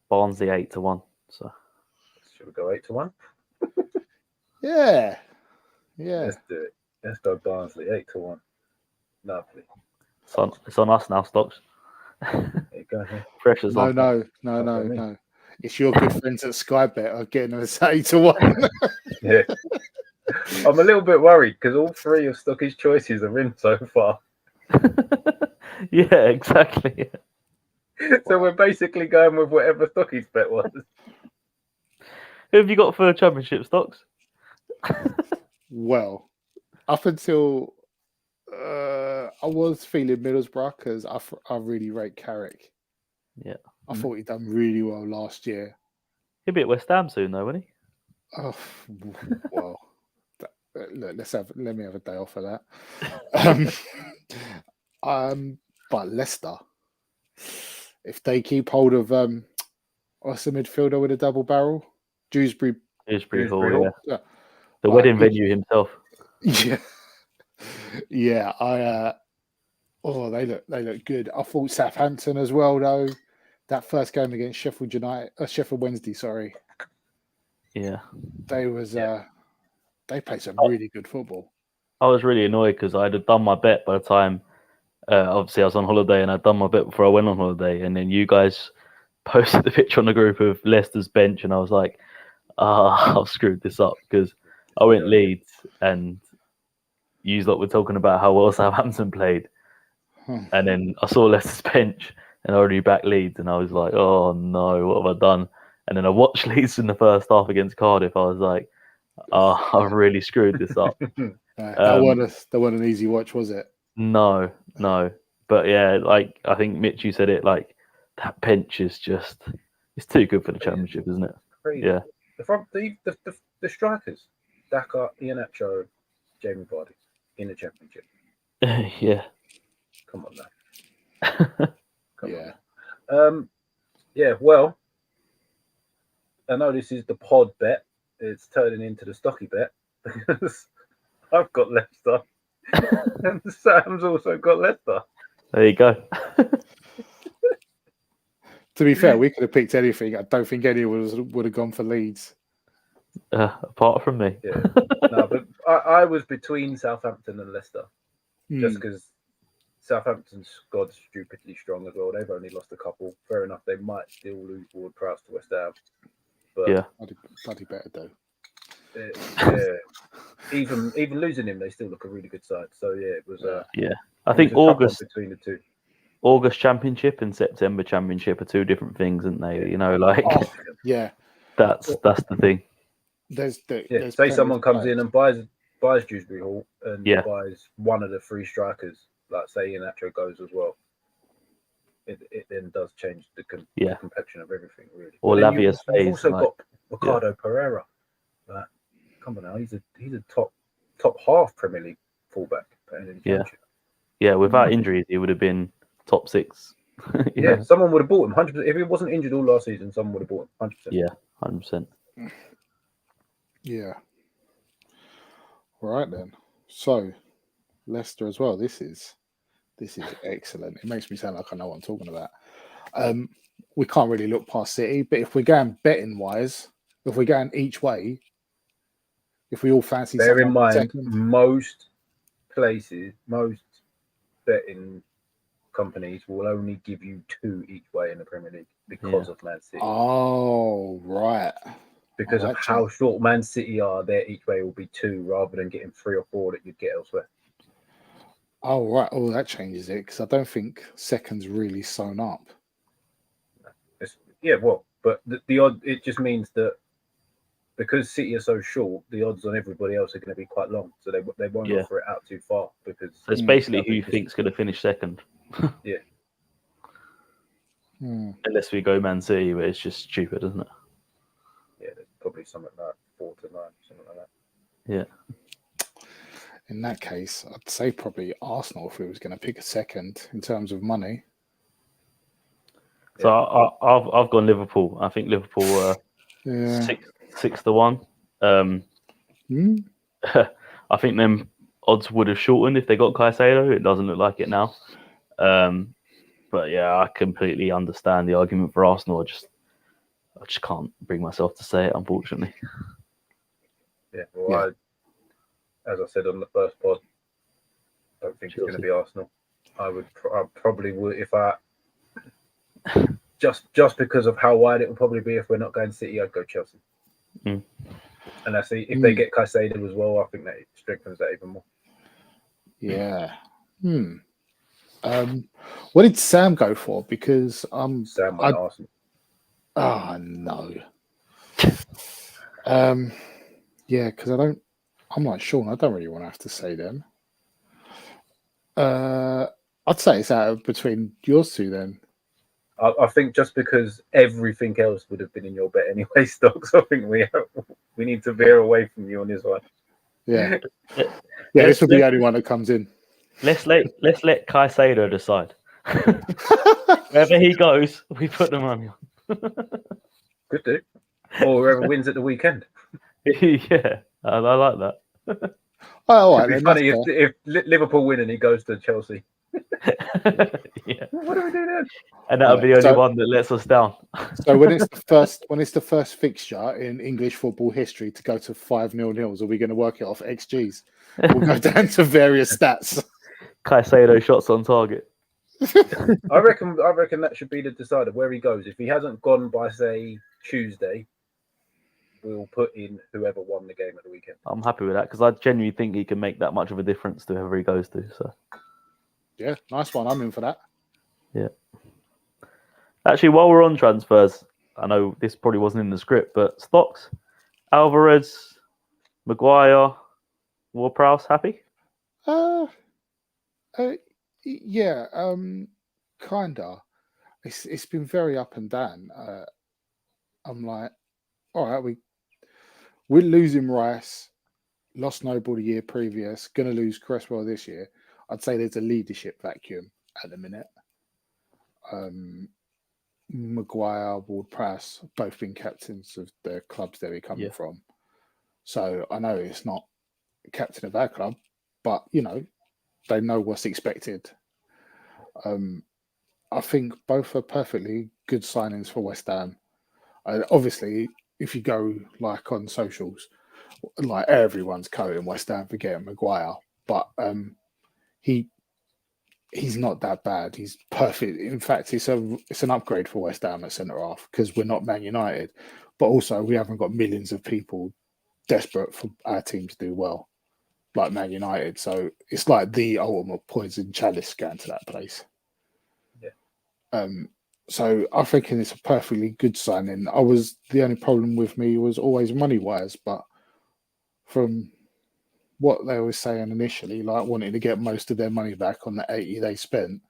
Barnsley 8-1. So should we go 8-1? Yeah. Let's do it. Let's go Barnsley 8-1. Lovely. it's on us now, Stocks. There you go. Here. Pressure's on. No. It's your good friends at SkyBet are getting us 8-1. Yeah. I'm a little bit worried because all three of Stocky's choices are in so far. Yeah, exactly. So we're basically going with whatever Stocky's bet was. Who have you got for championship, Stocks? Well, up until I was feeling Middlesbrough because I really rate Carrick. Yeah. I thought he'd done really well last year. He'll be at West Ham soon, though, won't he? Oh, well. Look, let me have a day off of that. But Leicester, if they keep hold of what's the midfielder with a double barrel? Dewsbury Hall, yeah. The wedding venue himself. Yeah. They look good. I thought Southampton as well, though. That first game against Sheffield Wednesday, sorry. Yeah. They played some really good football. I was really annoyed because I'd have done my bet by the time, obviously I was on holiday and I'd done my bet before I went on holiday, and then you guys posted the picture on the group of Leicester's bench, and I was like, I've screwed this up because I went Leeds and you lot were talking about how well Southampton played, and then I saw Leicester's bench and I already backed Leeds, and I was like, oh no, what have I done? And then I watched Leeds in the first half against Cardiff. I was like, I've really screwed this up. That wasn't an easy watch, was it? No. But yeah, like I think Mitch, you said it, like that bench is just, it's too good for the championship, isn't it? Crazy. Yeah. The strikers, Daka, Iheanacho, Jamie Vardy in the championship. Yeah. Come on now. Yeah. Yeah, well, I know this is the pod bet. It's turning into the Stocky bet because I've got Leicester and Sam's also got Leicester. There you go. To be fair, we could have picked anything. I don't think anyone would have gone for Leeds. Apart from me. Yeah. No, but I was between Southampton and Leicester just because Southampton's squad's stupidly strong as well. They've only lost a couple. Fair enough. They might still lose Ward-Prowse to West Ham. But yeah. Bloody better though. Yeah. Even losing him, they still look a really good side. So yeah, it was. I think August between the two. August Championship and September Championship are two different things, aren't they? You know, like that's the thing. Say someone comes in and buys Dewsbury Hall and buys one of the three strikers, like say Iheanacho goes as well. It then does change the complexion of everything, really. Or Lavia stays. You've also got Ricardo Pereira. Like, come on now, he's a top half Premier League fullback. Yeah, without injuries, he would have been top 6. Someone would have bought him 100%. If he wasn't injured all last season, someone would have bought him 100%. Yeah, 100%. Yeah. All right then. So Leicester as well. This is excellent. It makes me sound like I know what I'm talking about. We can't really look past City, but if we're going betting wise, if we're going each way, if we all fancy, bear in mind, most betting companies will only give you 2 each way in the Premier League because of Man City. Oh, right. Because of how short Man City are, their each way will be 2 rather than getting 3 or 4 that you'd get elsewhere. Oh, right. Oh, that changes it because I don't think second's really sewn up. But the odd, it just means that because City are so short, the odds on everybody else are going to be quite long, so they won't Yeah. offer it out too far because So it's basically who you think's going to finish second. Yeah. Unless we go Man City, but it's just stupid, isn't it? Yeah, there's probably something like 4-9, something like that. Yeah. In that case, I'd say probably Arsenal if we was going to pick a second in terms of money. So I've gone Liverpool. I think Liverpool Yeah. 6-1. I think them odds would have shortened if they got Caicedo. It doesn't look like it now. But yeah, I completely understand the argument for Arsenal. I just can't bring myself to say it, unfortunately. Yeah, well, as I said on the first pod, I don't think it's going to be Arsenal. I probably would if I just because of how wide it will probably be if we're not going City, I'd go Chelsea. And I see if they get Caicedo as well, I think that it strengthens that even more. Yeah. What did Sam go for? Because Sam went Arsenal. Oh no. Yeah, because I'm like Sean, I don't really want to have to say them. I'd say it's out of between yours two then. I think just because everything else would have been in your bet anyway, Stocks, I think we need to veer away from you on this one. Yeah. Yeah, this will be the only one that comes in. Let's let Caicedo decide. Wherever he goes, we put the money on. Could do. Or whoever wins at the weekend. Yeah, I like that. Oh, It'd be funny if Liverpool win and he goes to Chelsea. Yeah. What do we do then? And that'll be the only one that lets us down. So when it's the first fixture in English football history to go to 5-0, are we going to work it off XGs? We'll go down to various stats. Caicedo shots on target. I reckon that should be the decider where he goes. If he hasn't gone by say Tuesday, we'll put in whoever won the game at the weekend. I'm happy with that because I genuinely think he can make that much of a difference to whoever he goes to. So yeah, nice one. I'm in for that. Yeah. Actually, while we're on transfers, I know this probably wasn't in the script, but Stocks, Alvarez, Maguire, Ward-Prowse, happy? Yeah, kinda. It's been very up and down. I'm like, all right, we're losing Rice, lost Noble the year previous, gonna lose Cresswell this year. I'd say there's a leadership vacuum at the minute. Maguire, Ward-Prowse, both been captains of the clubs they're coming from. So I know it's not captain of our club, but they know what's expected. I think both are perfectly good signings for West Ham. Obviously, if you go like on socials, like everyone's coating West Ham for getting Maguire, but he's not that bad. He's perfect. In fact, it's an upgrade for West Ham at centre half because we're not Man United, but also we haven't got millions of people desperate for our team to do well, like Man United. So it's like the ultimate poison chalice going to that place. Yeah. So I think it's a perfectly good signing. The only problem with me was always money wise, but from what they were saying initially, like wanting to get most of their money back on the 80 they spent,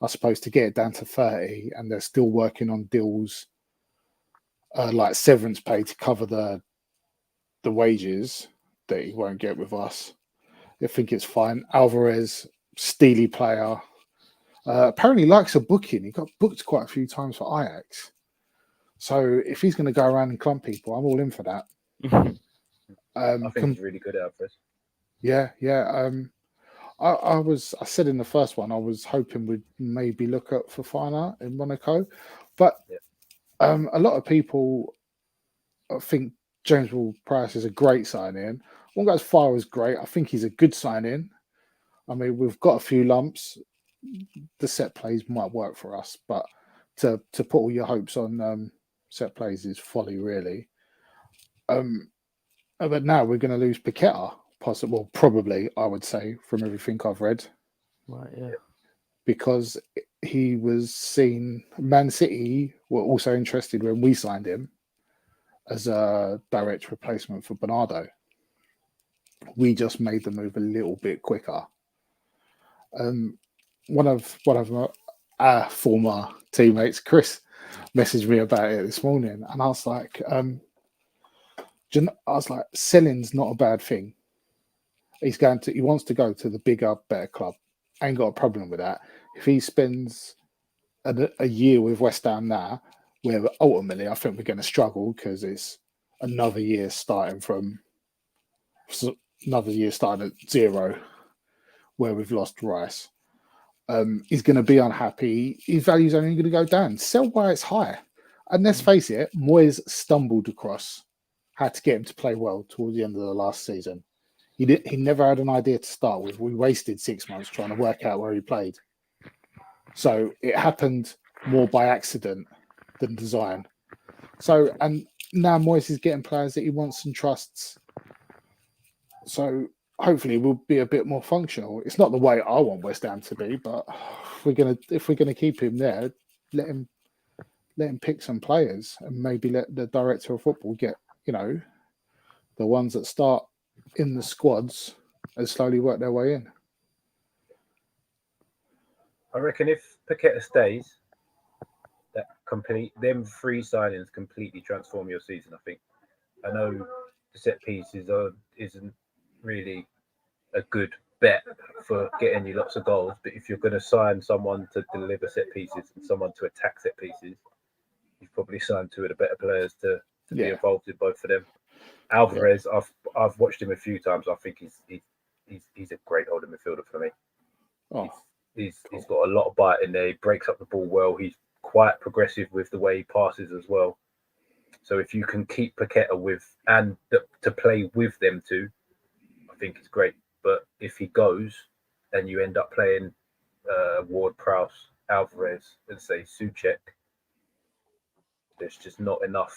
I suppose to get it down to 30, and they're still working on deals like severance pay to cover the wages that he won't get with us. I think it's fine. Alvarez, steely player. Apparently likes a booking. He got booked quite a few times for Ajax. So if he's going to go around and clump people, I'm all in for that. I think he's really good at Alvarez. Yeah. I said in the first one, I was hoping we'd maybe look at Fofana in Monaco, but a lot of people think James Ward-Prowse is a great sign-in. I won't go as far as great. I think he's a good sign-in. I mean, we've got a few lumps. The set plays might work for us, but to put all your hopes on set plays is folly, really. But now we're going to lose Paqueta, probably, I would say, from everything I've read. Right, yeah. because he was seen. Man City were also interested when we signed him as a direct replacement for Bernardo. We just made the move a little bit quicker. One of our former teammates, Chris, messaged me about it this morning, and I was like, selling's not a bad thing. He wants to go to the bigger, better club. Ain't got a problem with that. If he spends a year with West Ham now, where ultimately I think we're going to struggle because it's another year starting at zero, where we've lost Rice. He's going to be unhappy. His value's only going to go down. Sell while it's high. And let's face it, Moyes stumbled across how to get him to play well towards the end of the last season. He never had an idea to start with. We wasted 6 months trying to work out where he played. So it happened more by accident than design. So, and now Moyes is getting players that he wants and trusts. So hopefully we'll be a bit more functional. It's not the way I want West Ham to be, but if we're gonna keep him there, let him pick some players and maybe let the director of football get, the ones that start in the squads and slowly work their way in. I reckon if Paqueta stays, them 3 signings completely transform your season. I think. I know the set pieces isn't really a good bet for getting you lots of goals, but if you're going to sign someone to deliver set pieces and someone to attack set pieces, you've probably signed 2 of the better players to be involved in both of them. Alvarez, I've watched him a few times. I think he's a great holding midfielder for me. He's got a lot of bite in there. He breaks up the ball well. He's quite progressive with the way he passes as well. So if you can keep Paqueta to play with them too, I think it's great. But if he goes and you end up playing Ward-Prowse, Alvarez, and say Souček, there's just not enough.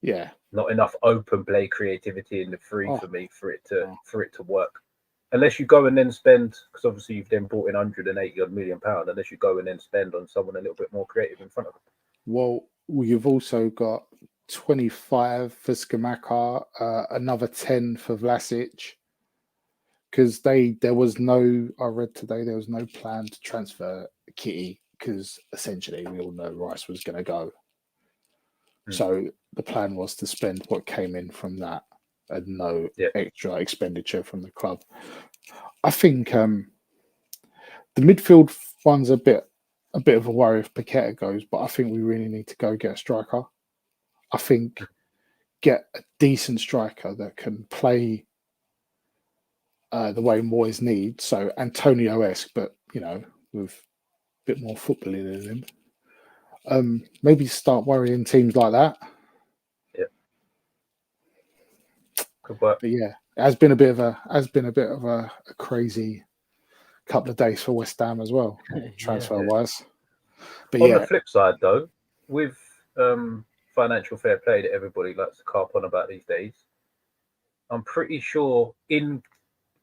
Yeah, not enough open play creativity in the 3 for me for it to work. Unless you go and then spend, because obviously you've then brought in £180 million, unless you go and then spend on someone a little bit more creative in front of them. Well, you've also got 25 for Skamaka, another 10 for Vlasic, because I read today there was no plan to transfer Kitty because essentially we all know Rice was going to go. So the plan was to spend what came in from that and no extra expenditure from the club. I think the midfield one's a bit of a worry if Paqueta goes, but I think we really need to go get a striker. I think get a decent striker that can play the way Moyes needs. So Antonio-esque, but with a bit more footballing in him. Maybe start worrying teams like that. Yeah, could work. But yeah, it has been a bit of a crazy couple of days for West Ham as well, transfer wise. But on the flip side, though, with financial fair play that everybody likes to carp on about these days, I'm pretty sure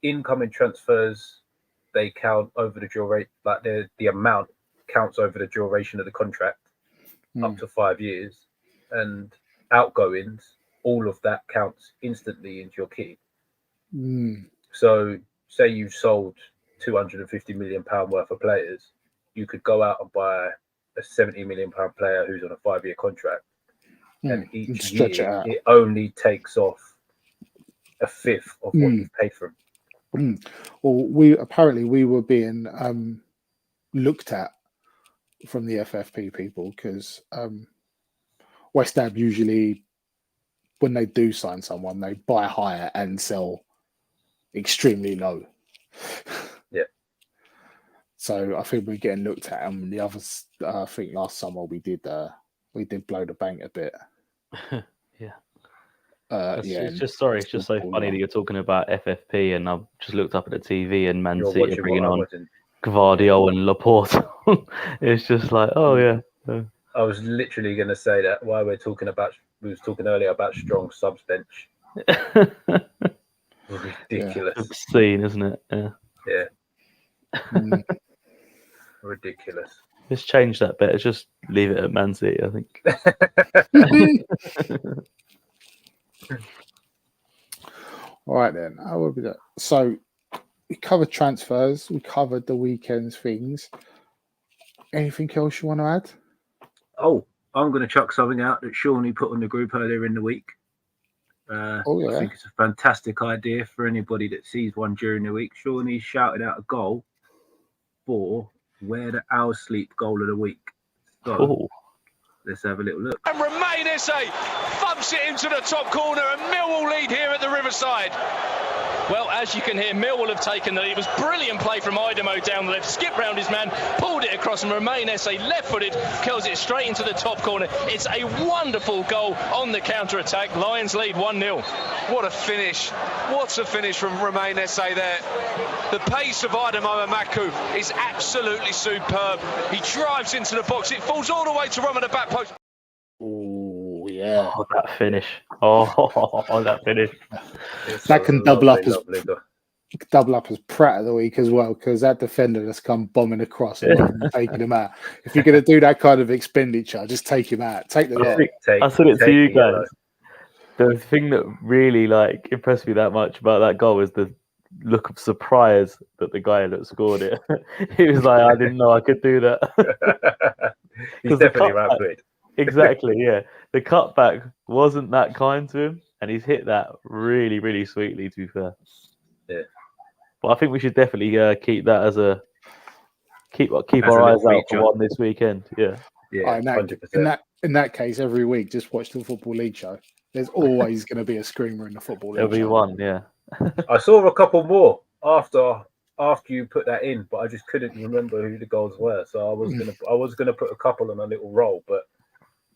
incoming transfers they count over the duration, like the amount counts over the duration of the contract. Up to 5 years, and outgoings, all of that counts instantly into your kitty. So say you've sold £250 million worth of players, you could go out and buy a £70 million player who's on a 5-year contract, and each year it only takes off a fifth of what you've paid for him. Well, we were being looked at from the FFP people because West Ham usually, when they do sign someone, they buy higher and sell extremely low. Yeah. So I think we're getting looked at, and the others. I think last summer we did blow the bank a bit. It's just so funny that you're talking about FFP, and I've just looked up at the TV and Man City are bringing on Gvardiol and Laporte. It's just like, I was literally going to say that while we was talking earlier about strong subs bench. Ridiculous. Obscene, isn't it? Yeah. Ridiculous. Let's change that bet. Let's just leave it at Man City, I think. All right then. How would be that? So we covered transfers. We covered the weekend's things. Anything else you want to add? Oh, I'm going to chuck something out that Shawnee put on the group earlier in the week. I think it's a fantastic idea for anybody that sees one during the week. Shawnee shouted out a goal for where the Owls sleep goal of the week. So let's have a little look. And Romain Esse thumps it into the top corner, and Millwall lead here at the Riverside. Well, as you can hear, Millwall have taken the lead. It was brilliant play from Idemo down the left, skipped round his man, pulled it across, and Romain Esse, left-footed, curls it straight into the top corner. It's a wonderful goal on the counter-attack. Lions lead 1-0. What a finish. What a finish from Romain Esse there. The pace of Idemo Amaku is absolutely superb. He drives into the box. It falls all the way to Rom at the back post. Oh, yeah. Oh, that finish. Oh, that finish. That can double up as Pratt of the week as well, because that defender has come bombing across and taking him out. If you're going to do that kind of expenditure, just take him out. Take the lot. I said it to you guys. The thing that really impressed me that much about that goal was the look of surprise that the guy that scored it. He was like, I didn't know I could do that. He's definitely right-footed. Exactly, yeah. The cutback wasn't that kind to him, and he's hit that really, really sweetly, to be fair. Yeah. But I think we should definitely keep that as a keep our eyes out for one this weekend. Yeah. Yeah. In that case, every week, just watch the Football League show. There's always going to be a screamer in the Football League. There'll be one, yeah. I saw a couple more after you put that in, but I just couldn't remember who the goals were. So I was gonna put a couple on a little roll, but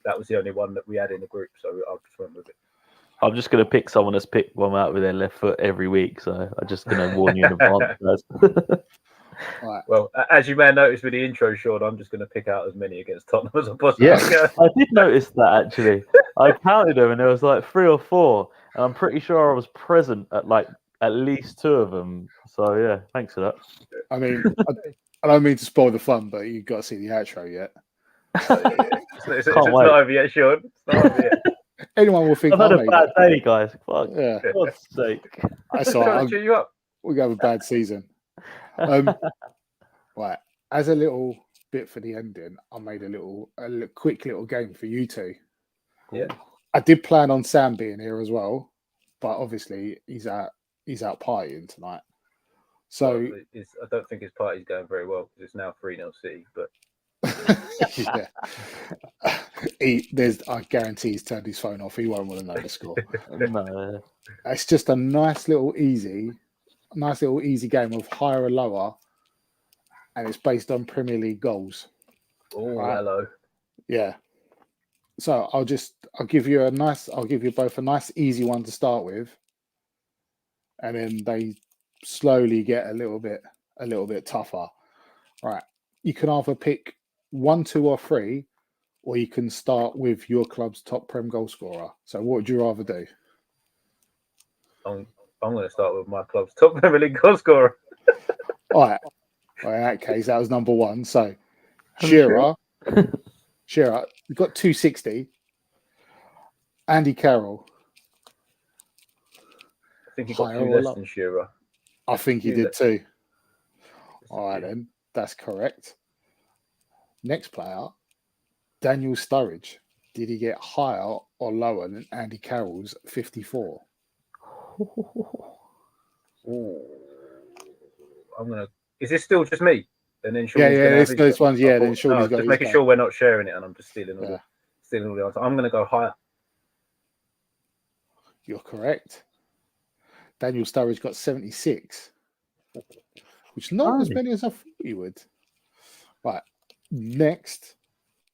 that was the only one that we had in the group, so I just went with it. I'm just going to pick someone that's picked one out with their left foot every week, so I'm just going to warn you in advance. Right. Well, as you may have noticed with the intro, Sean, I'm just going to pick out as many against Tottenham as I possibly can. Yes, I did notice that, actually. I counted them, and there was 3 or 4, and I'm pretty sure I was present at at least 2 of them. So, yeah, thanks for that. I mean, I don't mean to spoil the fun, but you've got to see the outro yet. It's not over yet, Sean. It's not over yet. Anyone will think I've had a bad day, guys. Fuck. Yeah. For God's sake. That's all right. Cheer you up. We're going to have a bad season. Right. As a little bit for the ending, I made a quick little game for you two. Yeah. I did plan on Sam being here as well, but obviously he's out partying tonight. So I don't think his party's going very well because it's now 3-0 City, but yeah. I guarantee he's turned his phone off. He won't want to know the score. No. It's just a nice little easy game of higher or lower, and it's based on Premier League goals. Oh, right? Hello. Yeah. So I'll give you both a nice easy one to start with, and then they slowly get a little bit tougher. Right. You can either pick 1, 2, or 3, or you can start with your club's top Prem goal scorer. So what would you rather do? I'm going to start with my club's top Premier League goal scorer. All right. Well, in that case, that was number 1. So Shearer, you've got 260. Andy Carroll. I think he got 2 less than Shearer. I think he did too. All right, then. That's correct. Next player, Daniel Sturridge. Did he get higher or lower than Andy Carroll's 54? Ooh. Is this still just me? And then this one's then Sean's got just making sure we're not sharing it, and I'm just stealing all the answers. I'm going to go higher. You're correct. Daniel Sturridge got 76, which is not as many as I thought he would. Right. Next,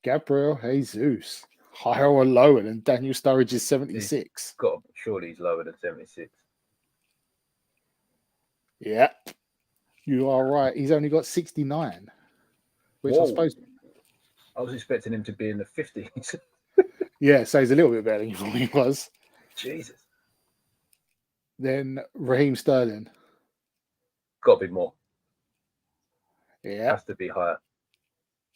Gabriel Jesus. Higher or lower than Daniel Sturridge's 76? Surely he's lower than 76. Yep. You are right. He's only got 69, which I suppose... I was expecting him to be in the 50s. Yeah, so he's a little bit better than you thought he was. Jesus. Then Raheem Sterling. Got to be more. Yeah. Has to be higher.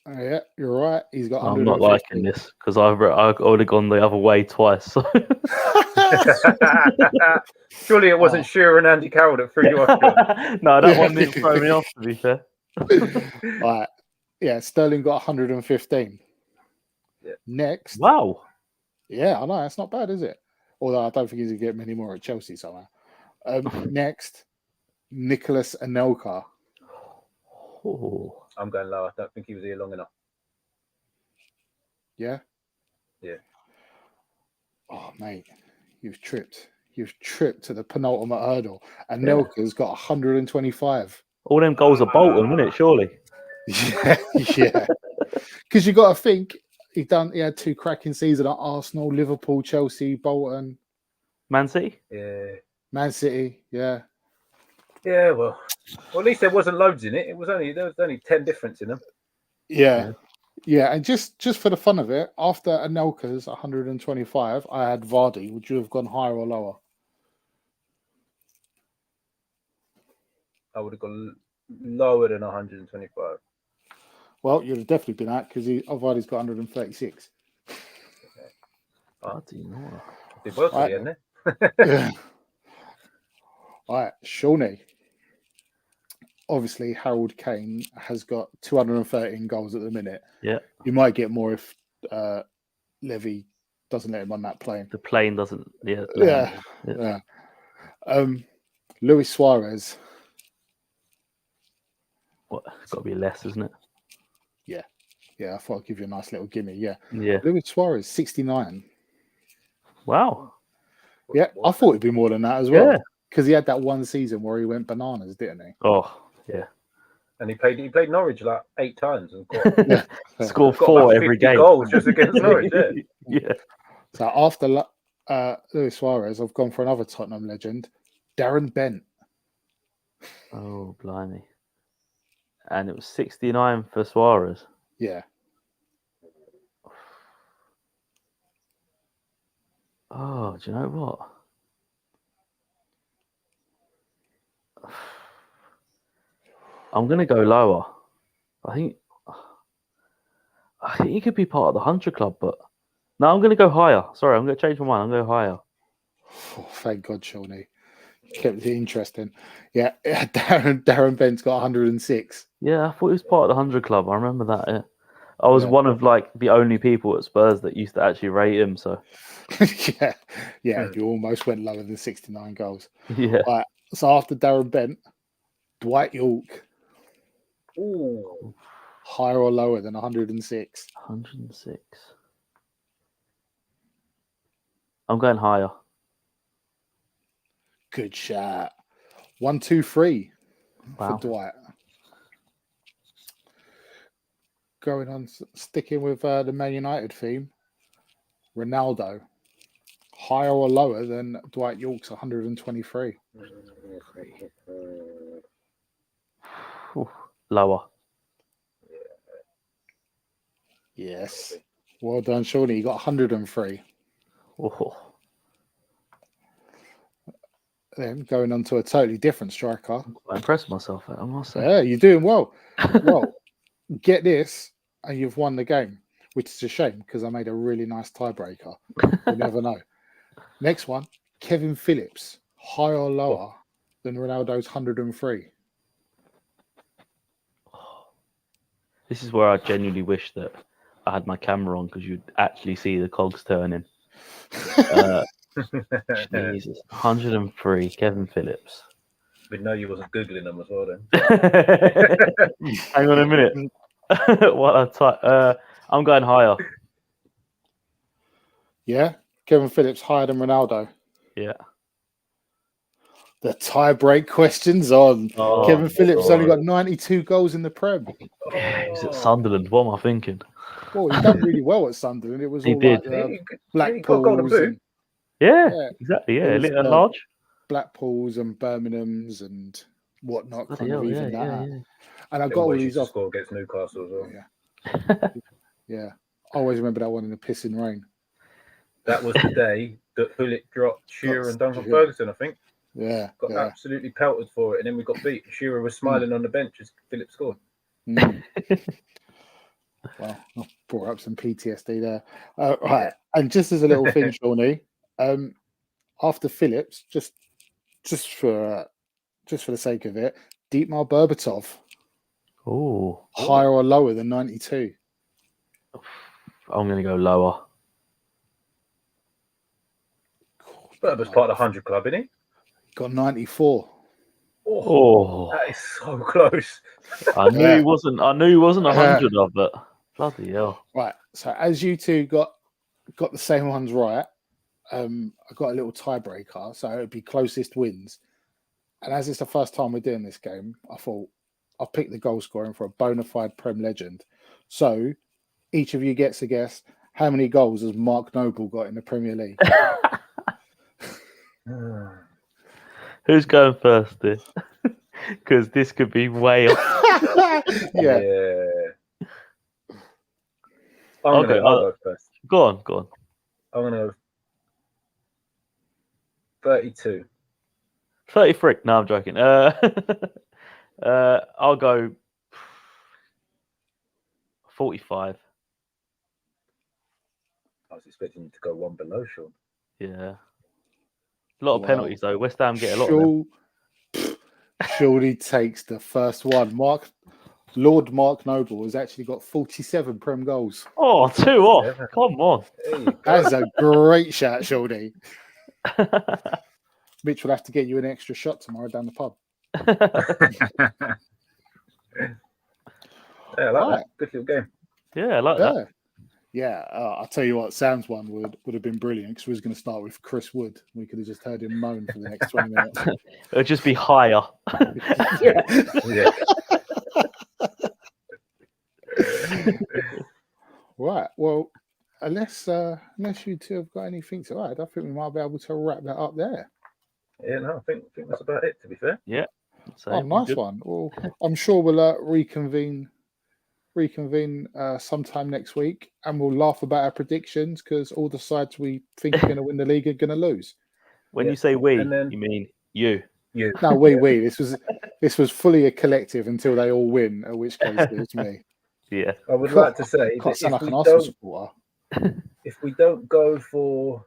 Yeah, you're right. He's got I'm not 150. liking this because I've already gone the other way twice. So. Surely it wasn't Shearer and Andy Carroll that threw you off. John. No, that one didn't throw me off, to be fair. All right. Yeah, Sterling got 115. Yeah. Next. Wow. Yeah, I know. That's not bad, is it? Although I don't think he's going to get many more at Chelsea somehow. Next, Nicholas Anelka. Oh. I'm going lower. I don't think he was here long enough. Yeah? Yeah. Oh, mate. You've tripped. You've tripped to the penultimate hurdle. Anelka's got 125. All them goals are Bolton, isn't it? Surely. Yeah. Because you got to think he had 2 cracking seasons at Arsenal, Liverpool, Chelsea, Bolton, Man City. Yeah. Man City. Yeah. Yeah. Well, at least there wasn't loads in it. There was only 10 difference in them. Yeah. Yeah. And just for the fun of it, after Anelka's 125, I had Vardy. Would you have gone higher or lower? I would have gone lower than 125. Well, you'd have definitely been at because Vardy's got 136. I do not. Did well to the end there. Yeah. All right, Shawnee. Obviously, Harold Kane has got 213 goals at the minute. Yeah. You might get more if Levy doesn't let him on that plane. The plane doesn't. Yeah. Yeah. Luis Suarez. What? It's got to be less, isn't it? Yeah, I thought I'd give you a nice little gimme. Yeah. Yeah. Luis Suarez, 69. Wow. Yeah, I thought it'd be more than that as well. Yeah. Because he had that one season where he went bananas, didn't he? Oh, yeah. And he played Norwich like 8 times and got, Scored got 4 like every 50 game. goals just against Norwich. Yeah. Yeah. So after Luis Suarez, I've gone for another Tottenham legend, Darren Bent. Oh, blimey. And it was 69 for Suarez. Yeah. Oh, do you know what? I'm going to go lower. I think he could be part of the 100 club, but no, I'm going to go higher. Sorry, I'm going to change my mind. I'm going to go higher. Oh, thank God, Shawnee. Kept it interesting. Yeah, Darren Bent's got 106. Yeah, I thought he was part of the 100 club. I remember that. Yeah. I was one of like the only people at Spurs that used to actually rate him. So yeah, you almost went lower than 69 goals. yeah. Right, so after Darren Bent, Dwight York. Ooh. Higher or lower than 106? 106. I'm going higher. Good shot. 1, 2, 3 Wow. for Dwight. Going on, sticking with the Man United theme, Ronaldo. Higher or lower than Dwight York's 123? Ooh, lower. Yes. Well done, Shawnee. You got 103. Oh. Then going on to a totally different striker. I impressed myself, I must say. Yeah, you're doing well. Well, get this, and you've won the game, which is a shame because I made a really nice tiebreaker. You never know. Next one, Kevin Phillips. Higher or lower than Ronaldo's 103? This is where I genuinely wish that I had my camera on because you'd actually see the cogs turning. Jesus, 103, Kevin Phillips. We know you wasn't Googling them as well then. Hang on a minute. I'm going higher. Yeah, Kevin Phillips higher than Ronaldo. Yeah. The tie-break question's on. Oh, Kevin Phillips God. only got 92 goals in the Prem. Yeah, he was at Sunderland. What am I thinking? Well, he done really well at Sunderland. It was He all did. like He got a golden Blackpools boot. and Yeah, exactly. Yeah, It was, little and large. Blackpools and Birminghams and whatnot. Bloody Kind of hell, even yeah, that. yeah. And I They got all always these used to off. score against Newcastle as well. Yeah, I always remember that one in the pissing rain. That was the day that Hullet dropped Shearer and Duncan Yeah. Ferguson, I think. Yeah, Got yeah. absolutely pelted for it, and then we got beat. Shearer was smiling on the bench as Phillips scored. Mm. Well, I brought up some PTSD there. Right, and just as a little thing, Shawnee, after Phillips, just for the sake of it, Dietmar Berbatov, Oh, higher or lower than 92? I'm going to go lower. Berber's part of the 100 club, isn't he? Got 94. Oh, That is so close. I knew he wasn't. I knew he wasn't 100 of it. Bloody hell! Right, so as you two got the same ones right, I got a little tiebreaker, so it would be closest wins. And as it's the first time we're doing this game, I thought I'll pick the goal scoring for a bona fide Prem legend. So each of you gets a guess. How many goals has Mark Noble got in the Premier League? Who's going first here? Because this could be way off. Yeah. I'll go first. Go on. I'm going to go 32. 33. No, I'm joking. I'll go 45. I was expecting you to go one below, Sean. Yeah. A lot of penalties, though. West Ham get a lot of them. Surely takes the first one. Lord Mark Noble has actually got 47 Prem goals. Oh, 2 off. Come on. That's a great shout, Shawnee. Mitch will have to get you an extra shot tomorrow down the pub. Yeah, I like that. Good little game. Yeah, I like that. Yeah, I'll tell you what, Sam's one would have been brilliant because we was going to start with Chris Wood. We could have just heard him moan for the next 20 minutes. It would just be higher. Yeah. Right. Well, unless you two have got anything to add, I think we might be able to wrap that up there. Yeah, no, I think that's about it, to be fair. Yeah. Oh, nice one. Well, I'm sure we'll reconvene sometime next week, and we'll laugh about our predictions because all the sides we think are going to win the league are going to lose. When you say we, you mean you. No, we. This was fully a collective until they all win, at which case it's me. Yeah. I would like to say Can't sound that like an Arsenal supporter. if we don't go for,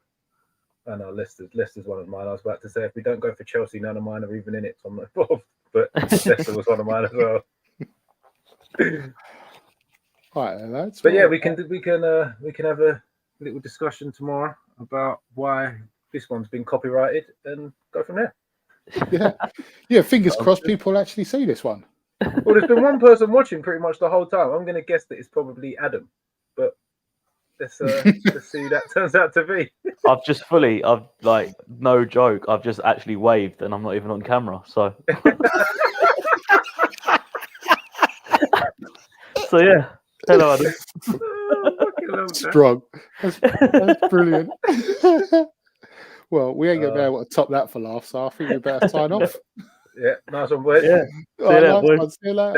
I know Leicester's one of mine. I was about to say if we don't go for Chelsea, none of mine are even in it, so I'm not involved. But Leicester was one of mine as well. Right, lads. But yeah, we can have a little discussion tomorrow about why this one's been copyrighted and go from there. Yeah. Fingers crossed, people actually see this one. Well, there's been one person watching pretty much the whole time. I'm going to guess that it's probably Adam, but let's see who that turns out to be. I've like no joke. I've just actually waved, and I'm not even on camera. So, so yeah. Hello, Adam. Strong. That's brilliant. Well, we ain't going to be able to top that for laughs, so I think we better sign off. Yeah, nice one, boys. Yeah. See you later, boys. See you later.